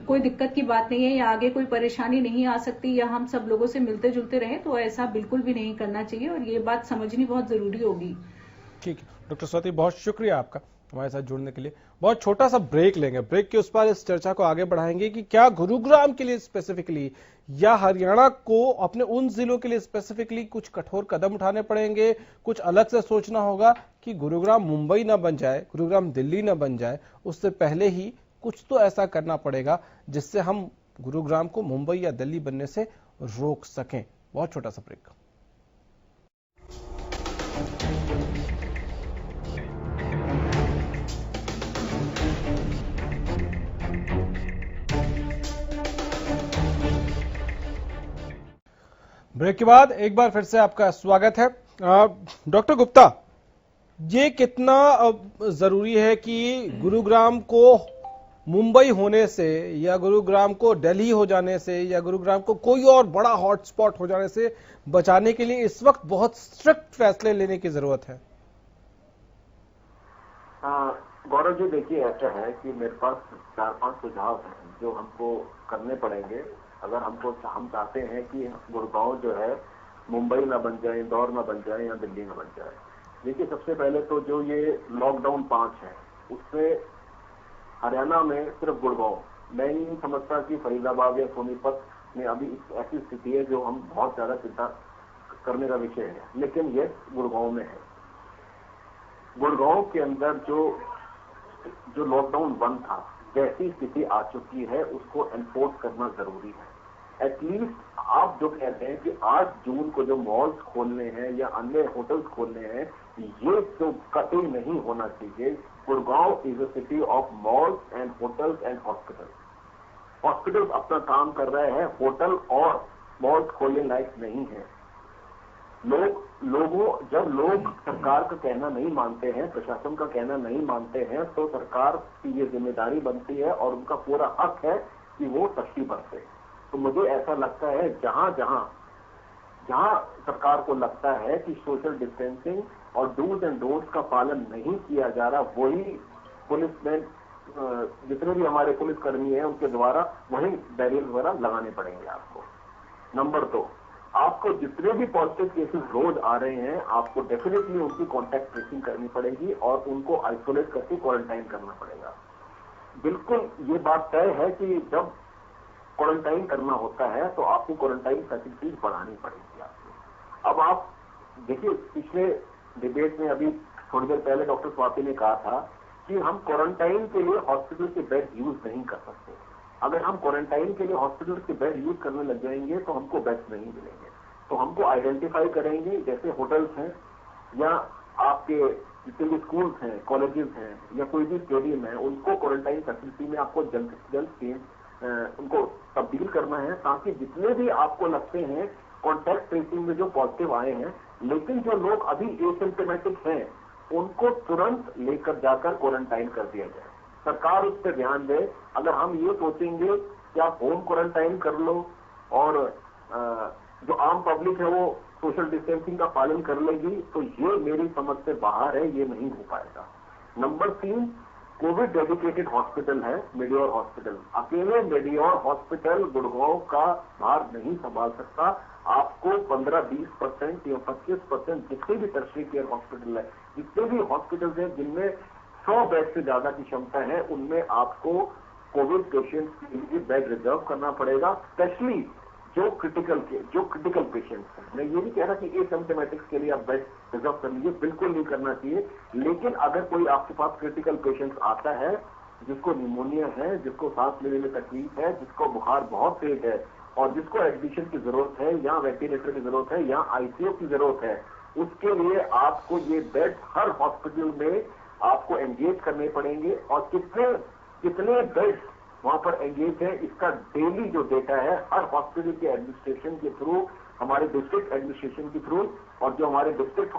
कोई दिक्कत की बात नहीं है या आगे कोई परेशानी नहीं आ सकती या हम सब लोगों से मिलते जुलते रहें, तो ऐसा बिल्कुल भी नहीं करना चाहिए और ये बात समझनी बहुत जरूरी होगी। ठीक है डॉक्टर स्वाति, बहुत शुक्रिया आपका हमारे साथ जुड़ने के लिए। बहुत छोटा सा ब्रेक लेंगे, ब्रेक के उस पर इस चर्चा को आगे बढ़ाएंगे कि क्या गुरुग्राम के लिए स्पेसिफिकली या हरियाणा को अपने उन जिलों के लिए स्पेसिफिकली कुछ कठोर कदम उठाने पड़ेंगे, कुछ अलग से सोचना होगा कि गुरुग्राम मुंबई ना बन जाए, गुरुग्राम दिल्ली ना बन जाए। उससे पहले ही कुछ तो ऐसा करना पड़ेगा जिससे हम गुरुग्राम को मुंबई या दिल्ली बनने से रोक सकें। बहुत छोटा सा ब्रेक। ब्रेक के बाद एक बार फिर से आपका स्वागत है। डॉक्टर गुप्ता, ये कितना जरूरी है कि गुरुग्राम को मुंबई होने से या गुरुग्राम को दिल्ली हो जाने से या गुरुग्राम को कोई और बड़ा हॉटस्पॉट हो जाने से बचाने के लिए इस वक्त बहुत स्ट्रिक्ट फैसले लेने की जरूरत है? गौरव जी, देखिए ऐसा है कि मेरे पास 4-5 सुझाव हैं जो हमको करने पड़ेंगे अगर हम चाहते हैं कि गुड़गांव जो है मुंबई ना बन जाए, इंदौर ना बन जाए या दिल्ली ना बन जाए। देखिए, सबसे पहले तो जो ये लॉकडाउन 5 है उससे हरियाणा में सिर्फ गुड़गांव, मैं नहीं समझता कि फरीदाबाद या सोनीपत में अभी ऐसी स्थिति है जो हम बहुत ज्यादा चिंता करने का विषय है, लेकिन ये गुड़गांव में है। गुड़गांव के अंदर जो लॉकडाउन 1 था, जैसी स्थिति आ चुकी है उसको एनफोर्स करना जरूरी है। एटलीस्ट आप जो कहते हैं कि 8 जून को जो मॉल्स खोलने हैं या अन्य होटल्स खोलने हैं, ये तो कतई नहीं होना चाहिए। Gurgaon is a city of malls and hotels and hospitals. Hospitals अपना काम कर रहे हैं, होटल और मॉल्स खोलने लायक नहीं है। जब लोग सरकार का कहना नहीं मानते हैं, प्रशासन का कहना नहीं मानते हैं, तो सरकार की ये जिम्मेदारी बनती है और उनका पूरा हक है कि वो सख्ती बरते। तो मुझे ऐसा लगता है जहां सरकार को लगता है कि सोशल डिस्टेंसिंग और डूज एंड डोंट्स का पालन नहीं किया जा रहा, वही पुलिसमैन, जितने भी हमारे पुलिसकर्मी हैं उनके द्वारा वही बैरियर वगैरह लगाने पड़ेंगे आपको। नंबर 2, आपको जितने भी पॉजिटिव केसेस रोज आ रहे हैं, आपको डेफिनेटली उनकी कॉन्टैक्ट ट्रेसिंग करनी पड़ेगी और उनको आइसोलेट करके क्वारंटाइन करना पड़ेगा। बिल्कुल ये बात तय है कि जब क्वारंटाइन करना होता है तो आपको क्वारंटाइन फैसिलिटीज बढ़ानी पड़ेगी आपको। अब आप देखिए, पिछले डिबेट में अभी थोड़ी देर पहले डॉक्टर स्वाति ने कहा था कि हम क्वारंटाइन के लिए हॉस्पिटल के बेड यूज नहीं कर सकते। अगर हम क्वारंटाइन के लिए हॉस्पिटल के बेड यूज करने लग जाएंगे तो हमको बेड्स नहीं मिलेंगे। तो हमको आइडेंटिफाई करेंगे, जैसे होटल्स हैं या आपके जितने भी स्कूल्स हैं, कॉलेजेस हैं या कोई भी स्टेडियम है, उनको क्वारंटाइन फैसिलिटी में आपको जल्द से जल्द उनको तब्दील करना है, ताकि जितने भी आपको लगते हैं कॉन्टैक्ट ट्रेसिंग में जो पॉजिटिव आए हैं, लेकिन जो लोग अभी एसिम्प्टोमेटिक हैं, उनको तुरंत लेकर जाकर क्वारंटाइन कर दिया जाए। सरकार उस पर ध्यान दे। अगर हम ये सोचेंगे कि आप होम क्वारंटाइन कर लो और जो आम पब्लिक है वो सोशल डिस्टेंसिंग का पालन कर लेगी, तो ये मेरी समझ से बाहर है, ये नहीं हो पाएगा। नंबर 3, कोविड डेडिकेटेड हॉस्पिटल है मेडियोर हॉस्पिटल। अकेले मेडियोर हॉस्पिटल गुड़गांव का भार नहीं संभाल सकता। आपको 15-20% या 25% जितने भी टर्शरी केयर हॉस्पिटल है, जितने भी हॉस्पिटल हैं जिनमें 100 बेड से ज्यादा की क्षमता है, उनमें आपको कोविड पेशेंट्स के लिए बेड रिजर्व करना पड़ेगा। स्पेशली जो क्रिटिकल पेशेंट्स हैं। मैं ये नहीं कह रहा कि एसिम्प्टोमेटिक्स के लिए आप बेड रिजर्व कर लीजिए, बिल्कुल नहीं करना चाहिए। लेकिन अगर कोई आपके पास क्रिटिकल पेशेंट्स आता है, जिसको निमोनिया है, जिसको सांस लेने में तकलीफ है, जिसको बुखार बहुत तेज है और जिसको एडमिशन की जरूरत है या वेंटिलेटर की जरूरत है या आईसीयू की जरूरत है, उसके लिए आपको ये बेड हर हॉस्पिटल में आपको एंगेज करने पड़ेंगे। और कितने बेड वहां पर एंगेज है, इसका डेली जो डेटा है हर हॉस्पिटल के एडमिनिस्ट्रेशन के थ्रू, हमारे डिस्ट्रिक्ट एडमिनिस्ट्रेशन के थ्रू और जो हमारे डिस्ट्रिक्ट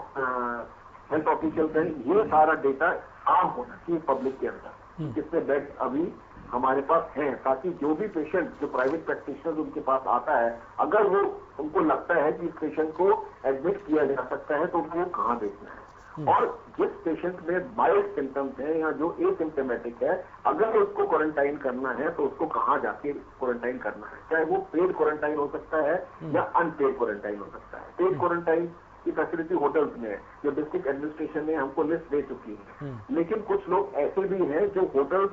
हेल्थ ऑफिशियल्स हैं, ये सारा डेटा आम होना चाहिए पब्लिक के अंदर, कितने बेड अभी हमारे पास हैं, ताकि जो भी पेशेंट जो प्राइवेट प्रैक्टिशनर उनके पास आता है, अगर वो उनको लगता है कि इस पेशेंट को एडमिट किया जा सकता है तो उनको कहाँ देखना है। और जिस पेशेंट में माइल्ड सिम्टम्स हैं या जो एसिम्प्टोमेटिक है, अगर उसको क्वारंटाइन करना है तो उसको कहाँ जाके क्वारंटाइन करना है, चाहे वो पेड क्वारंटाइन हो सकता है या अनपेड क्वारंटाइन हो सकता है। पेड क्वारंटाइन की फैसिलिटी होटल्स में है, जो डिस्ट्रिक्ट एडमिनिस्ट्रेशन ने हमको लिस्ट दे चुकी है। लेकिन कुछ लोग ऐसे भी हैं जो होटल्स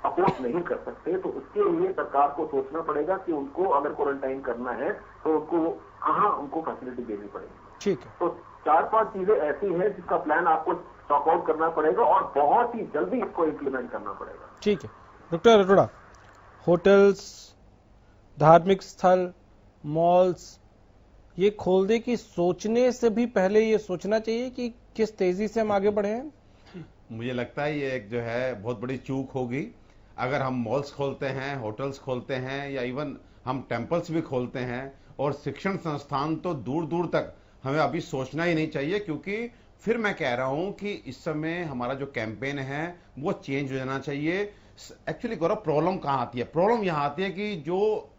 अफोर्ड नहीं कर सकते, तो उसके लिए सरकार को सोचना पड़ेगा कि उनको अगर क्वारंटाइन करना है तो उनको कहाँ उनको फैसिलिटी देनी पड़ेगी। ठीक है। तो 4-5 चीजें ऐसी हैं जिसका प्लान आपको स्टॉक आउट करना पड़ेगा और बहुत ही जल्दी इसको इम्प्लीमेंट करना पड़ेगा। ठीक है डॉक्टर अरोड़ा, होटल्स, धार्मिक स्थल, मॉल्स, ये खोलने की सोचने से भी पहले ये सोचना चाहिए कि किस तेजी से हम आगे बढ़े हैं। मुझे लगता है ये एक जो है बहुत बड़ी चूक होगी अगर हम मॉल्स खोलते हैं, होटल्स खोलते हैं या इवन हम टेम्पल्स भी खोलते हैं, और शिक्षण संस्थान तो दूर दूर तक हमें अभी सोचना ही नहीं चाहिए। क्योंकि फिर मैं कह रहा हूं कि इस समय हमारा जो कैंपेन है वो चेंज हो जाना चाहिए। एक्चुअली गौरव, प्रॉब्लम कहां आती है? प्रॉब्लम यहां आती है कि जो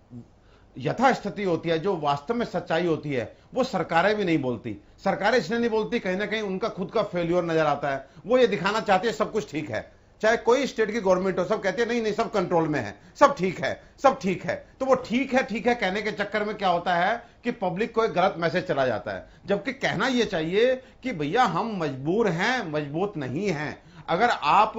यथास्थिति होती है, जो वास्तव में सच्चाई होती है, वो सरकारें भी नहीं बोलती। सरकारें इसलिए नहीं बोलती, कहीं ना कहीं उनका खुद का फेल्योर नजर आता है। वो ये दिखाना चाहते हैं सब कुछ ठीक है, चाहे कोई स्टेट की गवर्नमेंट हो, सब कहते हैं नहीं नहीं सब कंट्रोल में है, सब ठीक है, सब ठीक है। तो वो ठीक है कहने के चक्कर में क्या होता है कि पब्लिक को एक गलत मैसेज चला जाता है। जबकि कहना यह चाहिए कि भैया हम मजबूर हैं, मजबूत नहीं हैं। अगर आप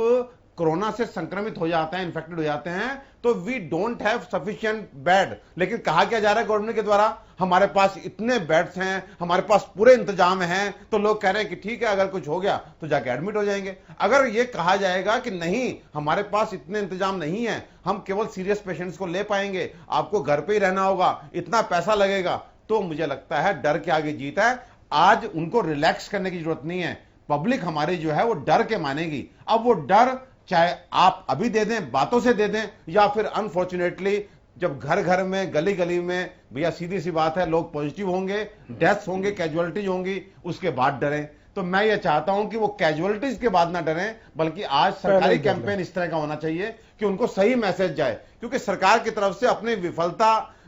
कोरोना से संक्रमित हो जाते हैं, इन्फेक्टेड हो जाते हैं, तो we don't have sufficient bed. लेकिन कहा क्या जा रहा है गवर्नमेंट के द्वारा, हमारे पास इतने बेड्स हैं, हमारे पास पूरे इंतजाम हैं। तो लोग कह रहे हैं कि ठीक है, अगर कुछ हो गया तो जाके एडमिट हो जाएंगे। अगर ये कहा जाएगा कि नहीं हमारे पास इतने इंतजाम नहीं है, हम केवल सीरियस पेशेंट्स को ले पाएंगे, आपको घर पे ही रहना होगा, इतना पैसा लगेगा, तो मुझे लगता है डर के आगे जीत है। आज उनको रिलैक्स करने की जरूरत नहीं है। पब्लिक हमारी जो है वो डर के मानेगी। अब वो डर चाहे आप अभी दे दें, बातों से दे दें, या फिर अनफॉर्चुनेटली जब घर घर में, गली गली में, भैया सीधी सी बात है, लोग पॉजिटिव होंगे, डेथ्स होंगे, कैजुअलिटीज होंगी, उसके बाद डरें। तो मैं ये चाहता हूं कि वो कैजुअलिटीज के बाद ना डरें, बल्कि आज सरकारी कैंपेन इस तरह का होना चाहिए कि उनको सही मैसेज जाए। क्योंकि सरकार की तरफ से अपनी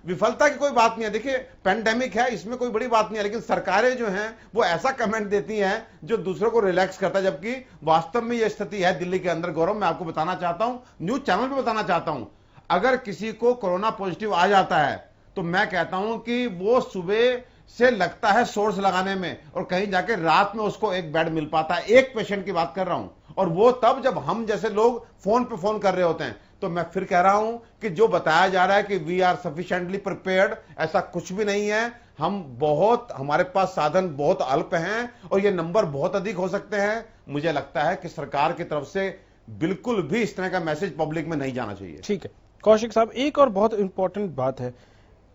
विफलता की कोई बात नहीं है। देखिए पेंडेमिक है, इसमें कोई बड़ी बात नहीं है, लेकिन सरकारें जो हैं वो ऐसा कमेंट देती हैं जो दूसरों को रिलैक्स करता है। जबकि वास्तव में यह स्थिति है दिल्ली के अंदर। गौरव, मैं आपको बताना चाहता हूं, न्यूज चैनल पे बताना चाहता हूं, अगर किसी को कोरोना पॉजिटिव आ जाता है तो मैं कहता हूं कि वो सुबह से लगता है सोर्स लगाने में, और कहीं जाके रात में उसको एक बेड मिल पाता है। एक पेशेंट की बात कर रहा हूं, और वो तब जब हम जैसे लोग फोन पे फोन कर रहे होते हैं। तो मैं फिर कह रहा हूं कि जो बताया जा रहा है कि वी आर सफिशिएंटली प्रिपेयर्ड, ऐसा कुछ भी नहीं है। हमारे पास साधन बहुत अल्प हैं और ये नंबर बहुत अधिक हो सकते हैं। मुझे लगता है कि सरकार की तरफ से बिल्कुल भी इस तरह का मैसेज पब्लिक में नहीं जाना चाहिए। ठीक है कौशिक साहब, एक और बहुत इंपॉर्टेंट बात है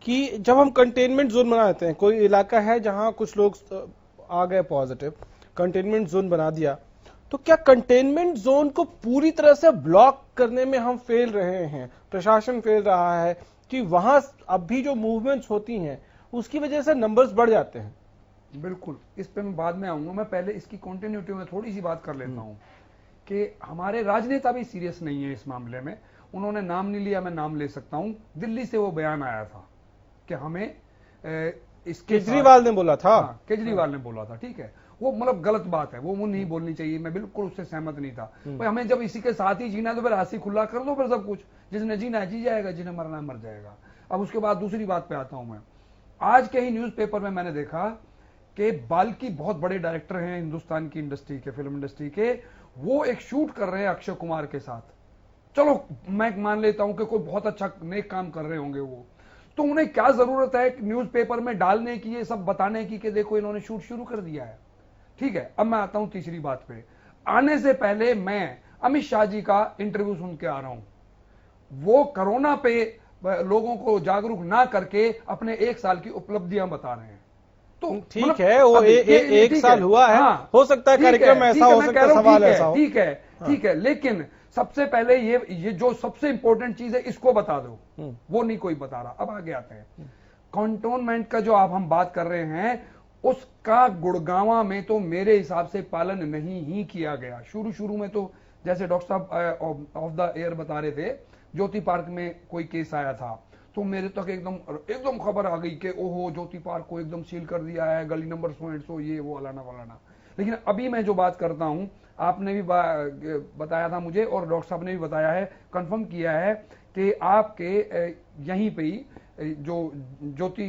कि जब हम कंटेनमेंट जोन बनाते हैं, कोई इलाका है जहां कुछ लोग आ गए पॉजिटिव, कंटेनमेंट जोन बना दिया, तो क्या कंटेनमेंट जोन को पूरी तरह से ब्लॉक करने में हम फेल रहे हैं, प्रशासन फेल रहा है कि वहां अब भी जो मूवमेंट्स होती हैं उसकी वजह से नंबर्स बढ़ जाते हैं? बिल्कुल, इस पे मैं बाद में आऊंगा। मैं पहले इसकी कंटिन्यूटी में थोड़ी सी बात कर लेता हूं कि हमारे राजनेता भी सीरियस नहीं है इस मामले में। उन्होंने नाम नहीं लिया, मैं नाम ले सकता हूं। दिल्ली से वो बयान आया था कि हमें इसके केजरीवाल ने बोला था। केजरीवाल ने बोला था, ठीक है, वो मतलब गलत बात है, वो नहीं बोलनी चाहिए, मैं बिल्कुल उससे सहमत नहीं था। भाई हमें जब इसी के साथ ही जीना है तो फिर हाथी खुला कर दो, फिर सब कुछ, जिसने जीना है जी जाएगा, जिन्हें मरना है मर जाएगा। अब उसके बाद दूसरी बात पे आता हूं मैं। आज के ही न्यूज़पेपर में मैंने देखा कि बाल्की बहुत बड़े डायरेक्टर हैं हिंदुस्तान की इंडस्ट्री के, फिल्म इंडस्ट्री के, वो एक शूट कर रहे हैं अक्षय कुमार के साथ। चलो मैं मान लेता हूं कि कोई बहुत अच्छा नेक काम कर रहे होंगे वो, तो उन्हें क्या जरूरत है न्यूज़पेपर में डालने की, ये सब बताने की कि देखो इन्होंने शूट शुरू कर दिया है। ठीक है, अब मैं आता हूं तीसरी बात पे। आने से पहले मैं अमित शाह जी का इंटरव्यू सुन के आ रहा हूं। वो कोरोना पे लोगों को जागरूक ना करके अपने 1 साल की उपलब्धियां बता रहे हैं। तो ठीक है, वो एक साल हुआ है। हाँ, हो सकता है कार्यक्रम ऐसा हो सकता है, सवाल ऐसा हो। ठीक है, ठीक है, लेकिन सबसे पहले ये जो सबसे इंपॉर्टेंट चीज है इसको बता दो, वो नहीं कोई बता रहा। अब आगे आते हैं कंटोनमेंट का जो आप हम बात कर रहे हैं, उसका गुड़गांवा में तो मेरे हिसाब से पालन नहीं ही किया गया। शुरू में तो जैसे डॉक्टर साहब ऑफ द एयर बता रहे थे, ज्योति पार्क में कोई केस आया था तो मेरे तक एकदम खबर आ गई कि ओहो ज्योति पार्क को एकदम सील कर दिया है, गली नंबर सो एंड सो, ये वो अलाना फलाना। लेकिन अभी मैं जो बात करता हूं, आपने भी बताया था मुझे और डॉक्टर साहब ने भी बताया है, कंफर्म किया है कि आपके यहीं पे ही जो ज्योति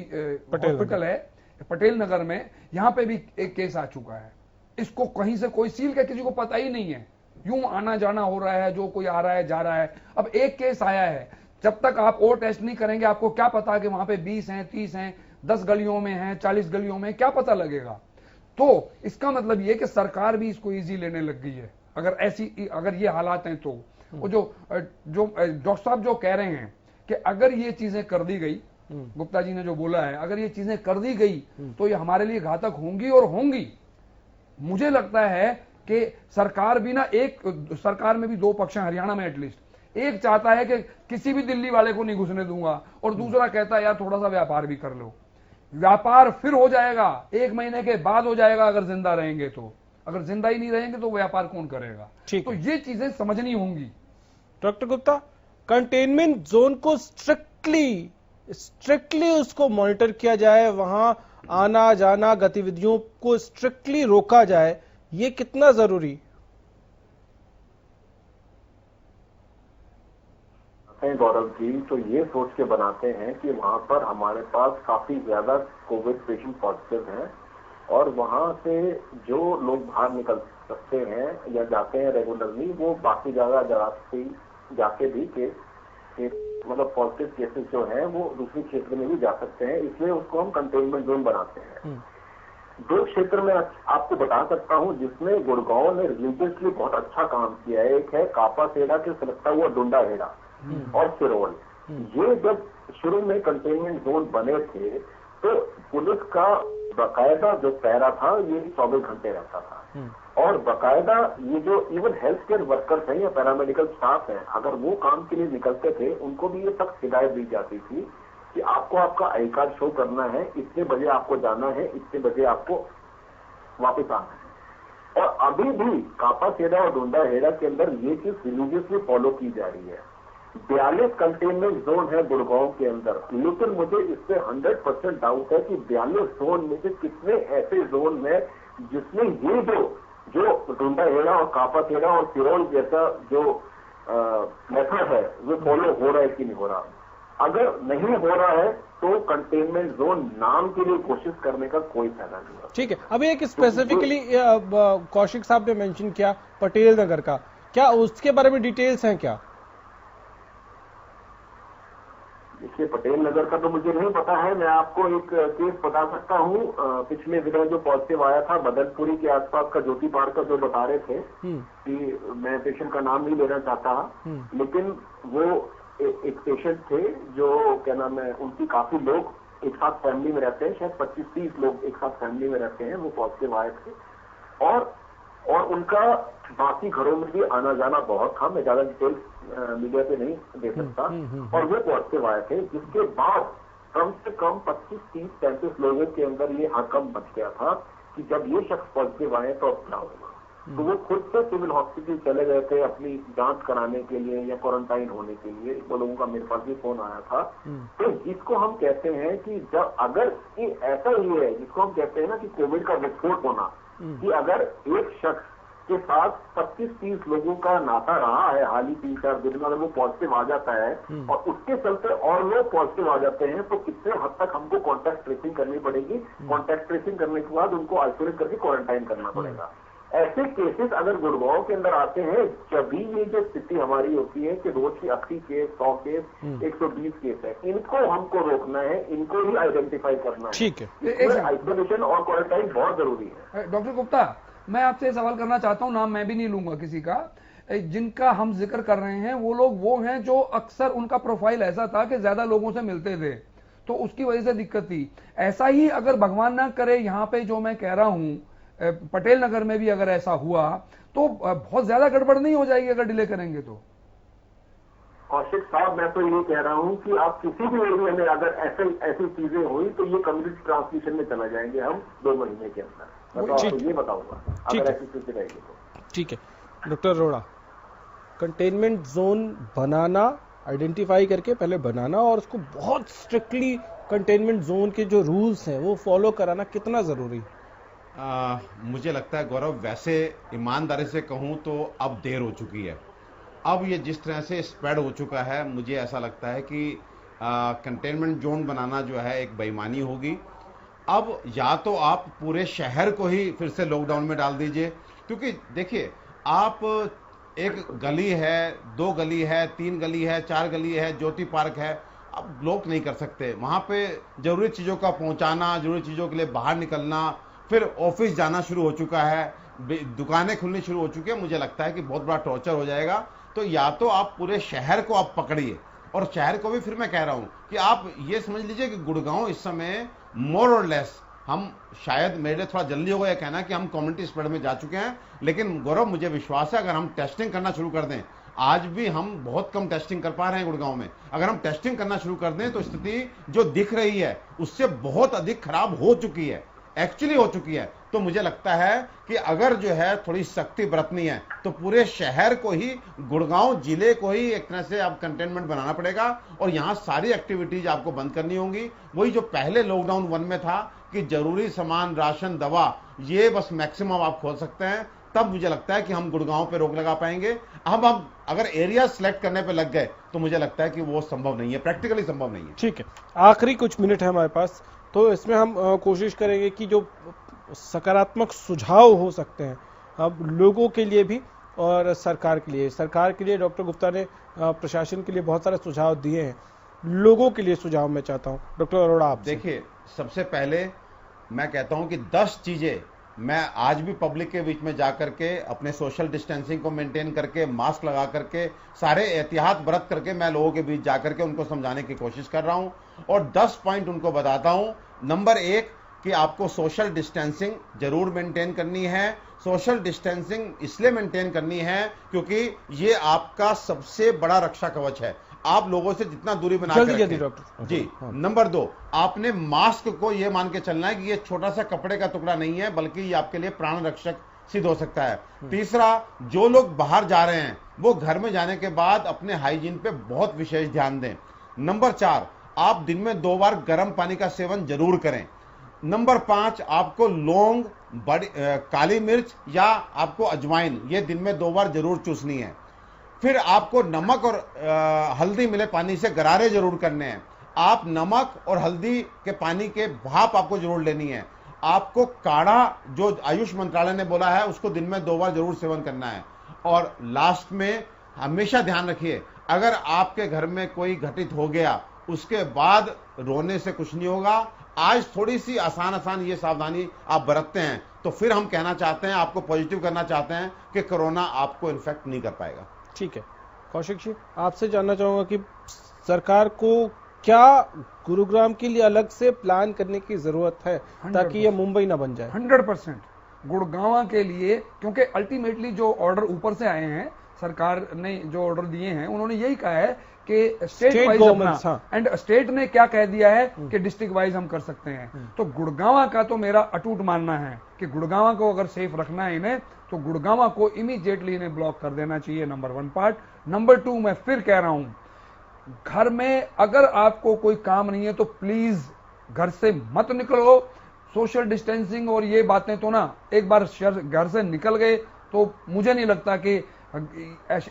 हॉस्पिटल है पटेल नगर में, यहां पे भी एक केस आ चुका है। इसको कहीं से कोई सील का किसी को पता ही नहीं है, यूं आना जाना हो रहा है, जो कोई आ रहा है जा रहा है। अब एक केस आया है, जब तक आप और टेस्ट नहीं करेंगे आपको क्या पता कि वहां पे 20 हैं, 30 हैं, 10 गलियों में हैं, 40 गलियों में, क्या पता लगेगा। तो इसका मतलब ये कि सरकार भी इसको इजी लेने लग गई है। अगर ये हालात हैं तो वो जो डॉक्टर साहब जो कह रहे हैं कि अगर ये चीजें कर दी गई, गुप्ता जी ने जो बोला है, अगर ये चीजें कर दी गई तो ये हमारे लिए घातक होंगी और होंगी। मुझे लगता है कि सरकार भी ना, सरकार में भी 2 पक्ष हैं हरियाणा में एटलीस्ट। एक चाहता है कि किसी भी दिल्ली वाले को नहीं घुसने दूंगा, और दूसरा कहता है यार थोड़ा सा व्यापार भी कर लो। व्यापार फिर हो जाएगा 1 महीने के बाद हो जाएगा अगर जिंदा रहेंगे तो, अगर जिंदा ही नहीं रहेंगे तो व्यापार कौन करेगा। तो ये चीजें समझनी होंगी। डॉक्टर गुप्ता, कंटेनमेंट जोन को स्ट्रिक्टली उसको मॉनिटर किया जाए, वहां आना जाना गतिविधियों को स्ट्रिक्टली रोका जाए, ये कितना जरूरी है? गौरव जी तो ये सोच के बनाते हैं कि वहां पर हमारे पास काफी ज्यादा कोविड पेशेंट पॉजिटिव हैं, और वहां से जो लोग बाहर निकल सकते हैं या जाते हैं रेगुलरली, वो बाकी जगह जाके भी मतलब पॉजिटिव केसेस जो हैं वो दूसरे क्षेत्र में भी जा सकते हैं। इसलिए उसको हम कंटेनमेंट जोन बनाते हैं। 2 क्षेत्र में आपको बता सकता हूं जिसमें गुड़गांव ने रिलीजियसली बहुत अच्छा काम किया है। एक है कापासेड़ा के सलगता हुआ डुंडाहेड़ा और सिरोल। ये जब शुरू में कंटेनमेंट जोन बने थे तो पुलिस का बकायदा जो पहरा था ये 24 घंटे रहता था, और बकायदा ये जो इवन हेल्थ केयर वर्कर्स हैं या पैरामेडिकल स्टाफ हैं, अगर वो काम के लिए निकलते थे उनको भी ये सख्त हिदायत दी जाती थी कि आपको आपका आई कार्ड शो करना है, इतने बजे आपको जाना है, इतने बजे आपको वापस आना है। और अभी भी कापासेड़ा और डुंडाहेड़ा के अंदर ये चीज रिलीजियसली फॉलो की जा रही है। 42 कंटेनमेंट जोन है गुड़गांव के अंदर, लेकिन मुझे इससे 100% डाउट है कि 42 जोन में से कितने ऐसे जोन में जिसमें ये जो डुंडाहेड़ा और कापासेड़ा और सिरोल जैसा जो मेथड है वो फॉलो हो रहा है कि नहीं हो रहा। अगर नहीं हो रहा है तो कंटेनमेंट जोन नाम के लिए कोशिश करने का कोई फायदा नहीं होगा। ठीक है, अभी एक स्पेसिफिकली कौशिक साहब ने मेंशन किया पटेल नगर का, क्या उसके बारे में डिटेल्स हैं क्या? देखिए, पटेल नगर का तो मुझे नहीं पता है। मैं आपको एक केस बता सकता हूँ। पिछले दिनों जो पॉजिटिव आया था मदनपुरी के आसपास का ज्योति पार्क का, जो बता रहे थे कि मैं पेशेंट का नाम नहीं लेना चाहता, लेकिन वो एक पेशेंट थे जो क्या नाम है, उनकी काफी लोग एक साथ फैमिली में रहते हैं, शायद 25-30 लोग एक साथ फैमिली में रहते हैं, वो पॉजिटिव आए थे, और उनका बाकी घरों में भी आना जाना बहुत था। मैं ज्यादा डिटेल्स मीडिया पे नहीं दे सकता। और वो पॉजिटिव आए थे, जिसके बाद कम से कम 25-30-35 लोगों के अंदर ये हकम बच गया था कि जब ये शख्स पॉजिटिव आए तो अब क्या होगा। तो वो खुद से सिविल हॉस्पिटल चले गए थे अपनी जांच कराने के लिए या क्वारंटाइन होने के लिए। वो लोगों का मेरे पास भी फोन आया था। तो जिसको हम कहते हैं कि जब अगर ये ऐसा ही है, जिसको हम कहते हैं ना कि कोविड का विस्फोट होना, कि अगर एक शख्स के साथ 25-30 लोगों का नाता रहा है हाल ही 3-4 दिन में, अगर वो पॉजिटिव आ जाता है और उसके चलते और लोग पॉजिटिव आ जाते हैं, तो कितने हद तक हमको कॉन्टैक्ट ट्रेसिंग करनी पड़ेगी। कॉन्टैक्ट ट्रेसिंग करने के बाद उनको आइसोलेट करके क्वारंटाइन करना पड़ेगा। ऐसे केसेस अगर गुड़गांव के अंदर आते हैं, जब भी ये जो स्थिति हमारी होती है कि रोज की 80 केस, 100 केस, 120 केस है, इनको हमको रोकना है, इनको ही आइडेंटिफाई करना है। ठीक है, आइसोलेशन और क्वारंटाइन बहुत जरूरी है। डॉक्टर गुप्ता, मैं आपसे सवाल करना चाहता हूं, नाम मैं भी नहीं लूंगा किसी का, जिनका हम जिक्र कर रहे हैं वो लोग वो हैं जो अक्सर उनका प्रोफाइल ऐसा था कि ज्यादा लोगों से मिलते थे, तो उसकी वजह से दिक्कत थी। ऐसा ही अगर भगवान ना करे यहाँ पे जो मैं कह रहा हूं पटेल नगर में भी अगर ऐसा हुआ तो बहुत ज्यादा गड़बड़ नहीं हो जाएगी अगर डिले करेंगे तो? कौशिक साहब, मैं तो ये कह रहा हूँ कि आप किसी भी एरिया में अगर ऐसी चीजें हुई तो ये कम्युनिटी ट्रांसमिशन में चला जाएंगे हम 2 महीने के अंदर। मैं तो आपको ये बताऊंगा अगर ऐसी स्थिति रहेगी तो। ठीक है डॉक्टर अरोड़ा, कंटेनमेंट जोन बनाना, आइडेंटिफाई करके पहले बनाना और उसको बहुत स्ट्रिक्टली कंटेनमेंट जोन के जो रूल्स हैं वो फॉलो कराना कितना जरूरी है? मुझे लगता है गौरव, वैसे ईमानदारी से कहूं तो अब देर हो चुकी है। अब ये जिस तरह से स्प्रेड हो चुका है, मुझे ऐसा लगता है कि कंटेनमेंट जोन बनाना जो है एक बेईमानी होगी। अब या तो आप पूरे शहर को ही फिर से लॉकडाउन में डाल दीजिए, क्योंकि देखिए आप एक गली है, 2 गली है, 3 गली है, 4 गली है, ज्योति पार्क है, अब ब्लॉक नहीं कर सकते। वहां पे जरूरी चीजों का पहुंचाना, जरूरी चीजों के लिए बाहर निकलना, फिर ऑफिस जाना शुरू हो चुका है, दुकानें खुलनी शुरू हो चुकी है। मुझे लगता है कि बहुत बड़ा टॉर्चर हो जाएगा। तो या तो आप पूरे शहर को आप पकड़िए, और शहर को भी फिर मैं कह रहा हूं कि आप ये समझ लीजिए कि गुड़गांव इस समय मोर और लेस, हम शायद, मेरे लिए थोड़ा जल्दी होगा यह कहना कि हम कम्युनिटी स्प्रेड में जा चुके हैं, लेकिन गौरव मुझे विश्वास है अगर हम टेस्टिंग करना शुरू कर दें, आज भी हम बहुत कम टेस्टिंग कर पा रहे हैं गुड़गांव में, अगर हम टेस्टिंग करना शुरू कर दें तो स्थिति जो दिख रही है उससे बहुत अधिक खराब हो चुकी है, एक्चुअली हो चुकी है। तो मुझे लगता है कि अगर जो है थोड़ी सख्ती बरतनी है तो पूरे शहर को ही, गुड़गांव जिले को ही एक तरह से आप कंटेनमेंट बनाना पड़ेगा और यहां सारी एक्टिविटीज आपको बंद करनी होंगी। वही जो पहले लॉकडाउन 1 में था कि जरूरी सामान, राशन, दवा, ये बस मैक्सिमम आप खोल सकते हैं, तब मुझे लगता है कि हम गुड़गांव पे रोक लगा पाएंगे। अब हम अगर एरिया सिलेक्ट करने पे लग गए तो मुझे लगता है कि वो संभव नहीं है, प्रैक्टिकली संभव नहीं है। ठीक है, आखिरी कुछ मिनट है हमारे पास, तो इसमें हम कोशिश करेंगे कि जो सकारात्मक सुझाव हो सकते हैं अब लोगों के लिए भी और सरकार के लिए। सरकार के लिए डॉक्टर गुप्ता ने प्रशासन के लिए बहुत सारे सुझाव दिए हैं, लोगों के लिए सुझाव मैं चाहता हूं डॉक्टर अरोड़ा आप। देखिए, सबसे पहले मैं कहता हूं कि 10 चीजें मैं आज भी पब्लिक के बीच में जाकर के अपने सोशल डिस्टेंसिंग को मेंटेन करके, मास्क लगा करके, सारे एहतियात बरत करके मैं लोगों के बीच जाकर के उनको समझाने की कोशिश कर रहा हूं और 10 पॉइंट उनको बताता हूं। नंबर 1 कि आपको सोशल डिस्टेंसिंग जरूर मेंटेन करनी है। सोशल डिस्टेंसिंग इसलिए मेंटेन करनी है क्योंकि ये आपका सबसे बड़ा रक्षा कवच है। आप लोगों से जितना दूरी बना के रखें। डॉक्टर जी। नंबर 2, आपने मास्क को ये मान के चलना है कि ये छोटा सा कपड़े का टुकड़ा नहीं है, बल्कि ये आपके लिए प्राण रक्षक सिद्ध हो सकता है। तीसरा, जो लोग बाहर जा रहे हैं वो घर में जाने के बाद अपने हाइजीन पे बहुत विशेष ध्यान दें। नंबर 4, आप दिन में 2 बार गर्म पानी का सेवन जरूर करें। नंबर 5, आपको लौंग, काली मिर्च या आपको अजवाइन ये दिन में 2 बार जरूर चूसनी है। फिर आपको नमक और हल्दी मिले पानी से गरारे जरूर करने हैं। आप नमक और हल्दी के पानी के भाप आपको जरूर लेनी है। आपको काढ़ा जो आयुष मंत्रालय ने बोला है उसको दिन में 2 बार जरूर सेवन करना है। और लास्ट में हमेशा ध्यान रखिए, अगर आपके घर में कोई घटित हो गया उसके बाद रोने से कुछ नहीं होगा। आज थोड़ी सी आसान ये सावधानी आप बरतते हैं तो फिर हम कहना चाहते हैं, आपको पॉजिटिव करना चाहते हैं कि कोरोना आपको इन्फेक्ट नहीं कर पाएगा। ठीक है, कौशिक जी आपसे जानना चाहूंगा कि सरकार को क्या गुरुग्राम के लिए अलग से प्लान करने की जरूरत है ताकि ये मुंबई ना बन जाए? 100% गुड़गांव के लिए, क्योंकि अल्टीमेटली जो ऑर्डर ऊपर से आए हैं, सरकार ने जो ऑर्डर दिए हैं उन्होंने यही कहा है कि स्टेट वाइज अपना, एंड स्टेट ने क्या कह दिया है कि डिस्ट्रिक्ट वाइज हम कर सकते हैं। तो गुड़गांव का तो मेरा अटूट मानना है कि गुड़गांव को अगर सेफ रखना है इन्हें, तो गुड़गांव को इमीडिएटली इन्हें ब्लॉक कर देना चाहिए। Number 1 part. नंबर 2, मैं फिर कह रहा हूं, घर में अगर आपको कोई काम नहीं है तो प्लीज घर से मत निकलो। सोशल डिस्टेंसिंग और ये बातें तो ना, एक बार घर से निकल गए तो मुझे नहीं लगता कि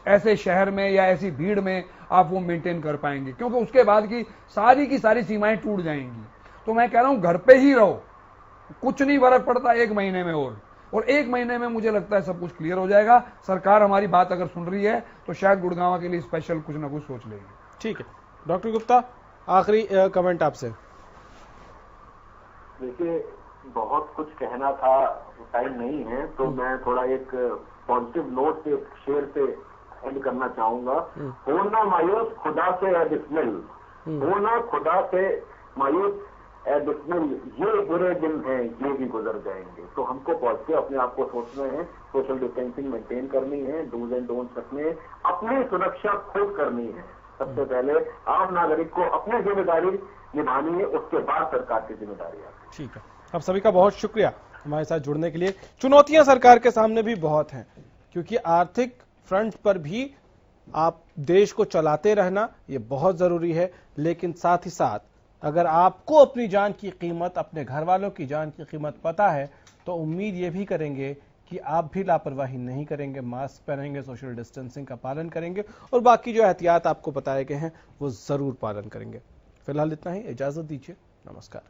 ऐसे शहर में या ऐसी भीड़ में आप वो मेंटेन कर पाएंगे, क्योंकि उसके बाद की सारी सीमाएं टूट जाएंगी। तो मैं कह रहा हूं घर पे ही रहो, कुछ नहीं फर्क पड़ता 1 महीने में। और और 1 महीने में मुझे लगता है सब कुछ क्लियर हो जाएगा। सरकार हमारी बात अगर सुन रही है तो शायद गुड़गांव के लिए स्पेशल कुछ ना कुछ सोच लेगी। ठीक है डॉक्टर गुप्ता, आखिरी कमेंट आपसे। देखिए, बहुत कुछ कहना था, टाइम नहीं है, तो मैं थोड़ा एक पॉजिटिव नोट से शेर से एंड करना चाहूंगा। होना मायूस खुदा से है बिस्मिल, होना खुदा से मायूस है बिस्मिल, ये बुरे दिन हैं ये भी गुजर जाएंगे। तो हमको पॉजिटिव अपने आप को सोचना है, सोशल डिस्टेंसिंग मेंटेन करनी है, डूज एंड डोंट्स रखने हैं, अपनी सुरक्षा खुद करनी है। सबसे पहले आम नागरिक को अपनी जिम्मेदारी निभानी है, उसके बाद सरकार की जिम्मेदारी है। ठीक है, आप सभी का बहुत शुक्रिया हमारे साथ जुड़ने के लिए। चुनौतियां सरकार के सामने भी बहुत हैं, क्योंकि आर्थिक फ्रंट पर भी आप देश को चलाते रहना ये बहुत जरूरी है, लेकिन साथ ही साथ अगर आपको अपनी जान की कीमत, अपने घर वालों की जान की कीमत पता है, तो उम्मीद ये भी करेंगे कि आप भी लापरवाही नहीं करेंगे, मास्क पहनेंगे, सोशल डिस्टेंसिंग का पालन करेंगे और बाकी जो एहतियात आपको बताए गए हैं वो जरूर पालन करेंगे। फिलहाल इतना ही, इजाजत दीजिए, नमस्कार।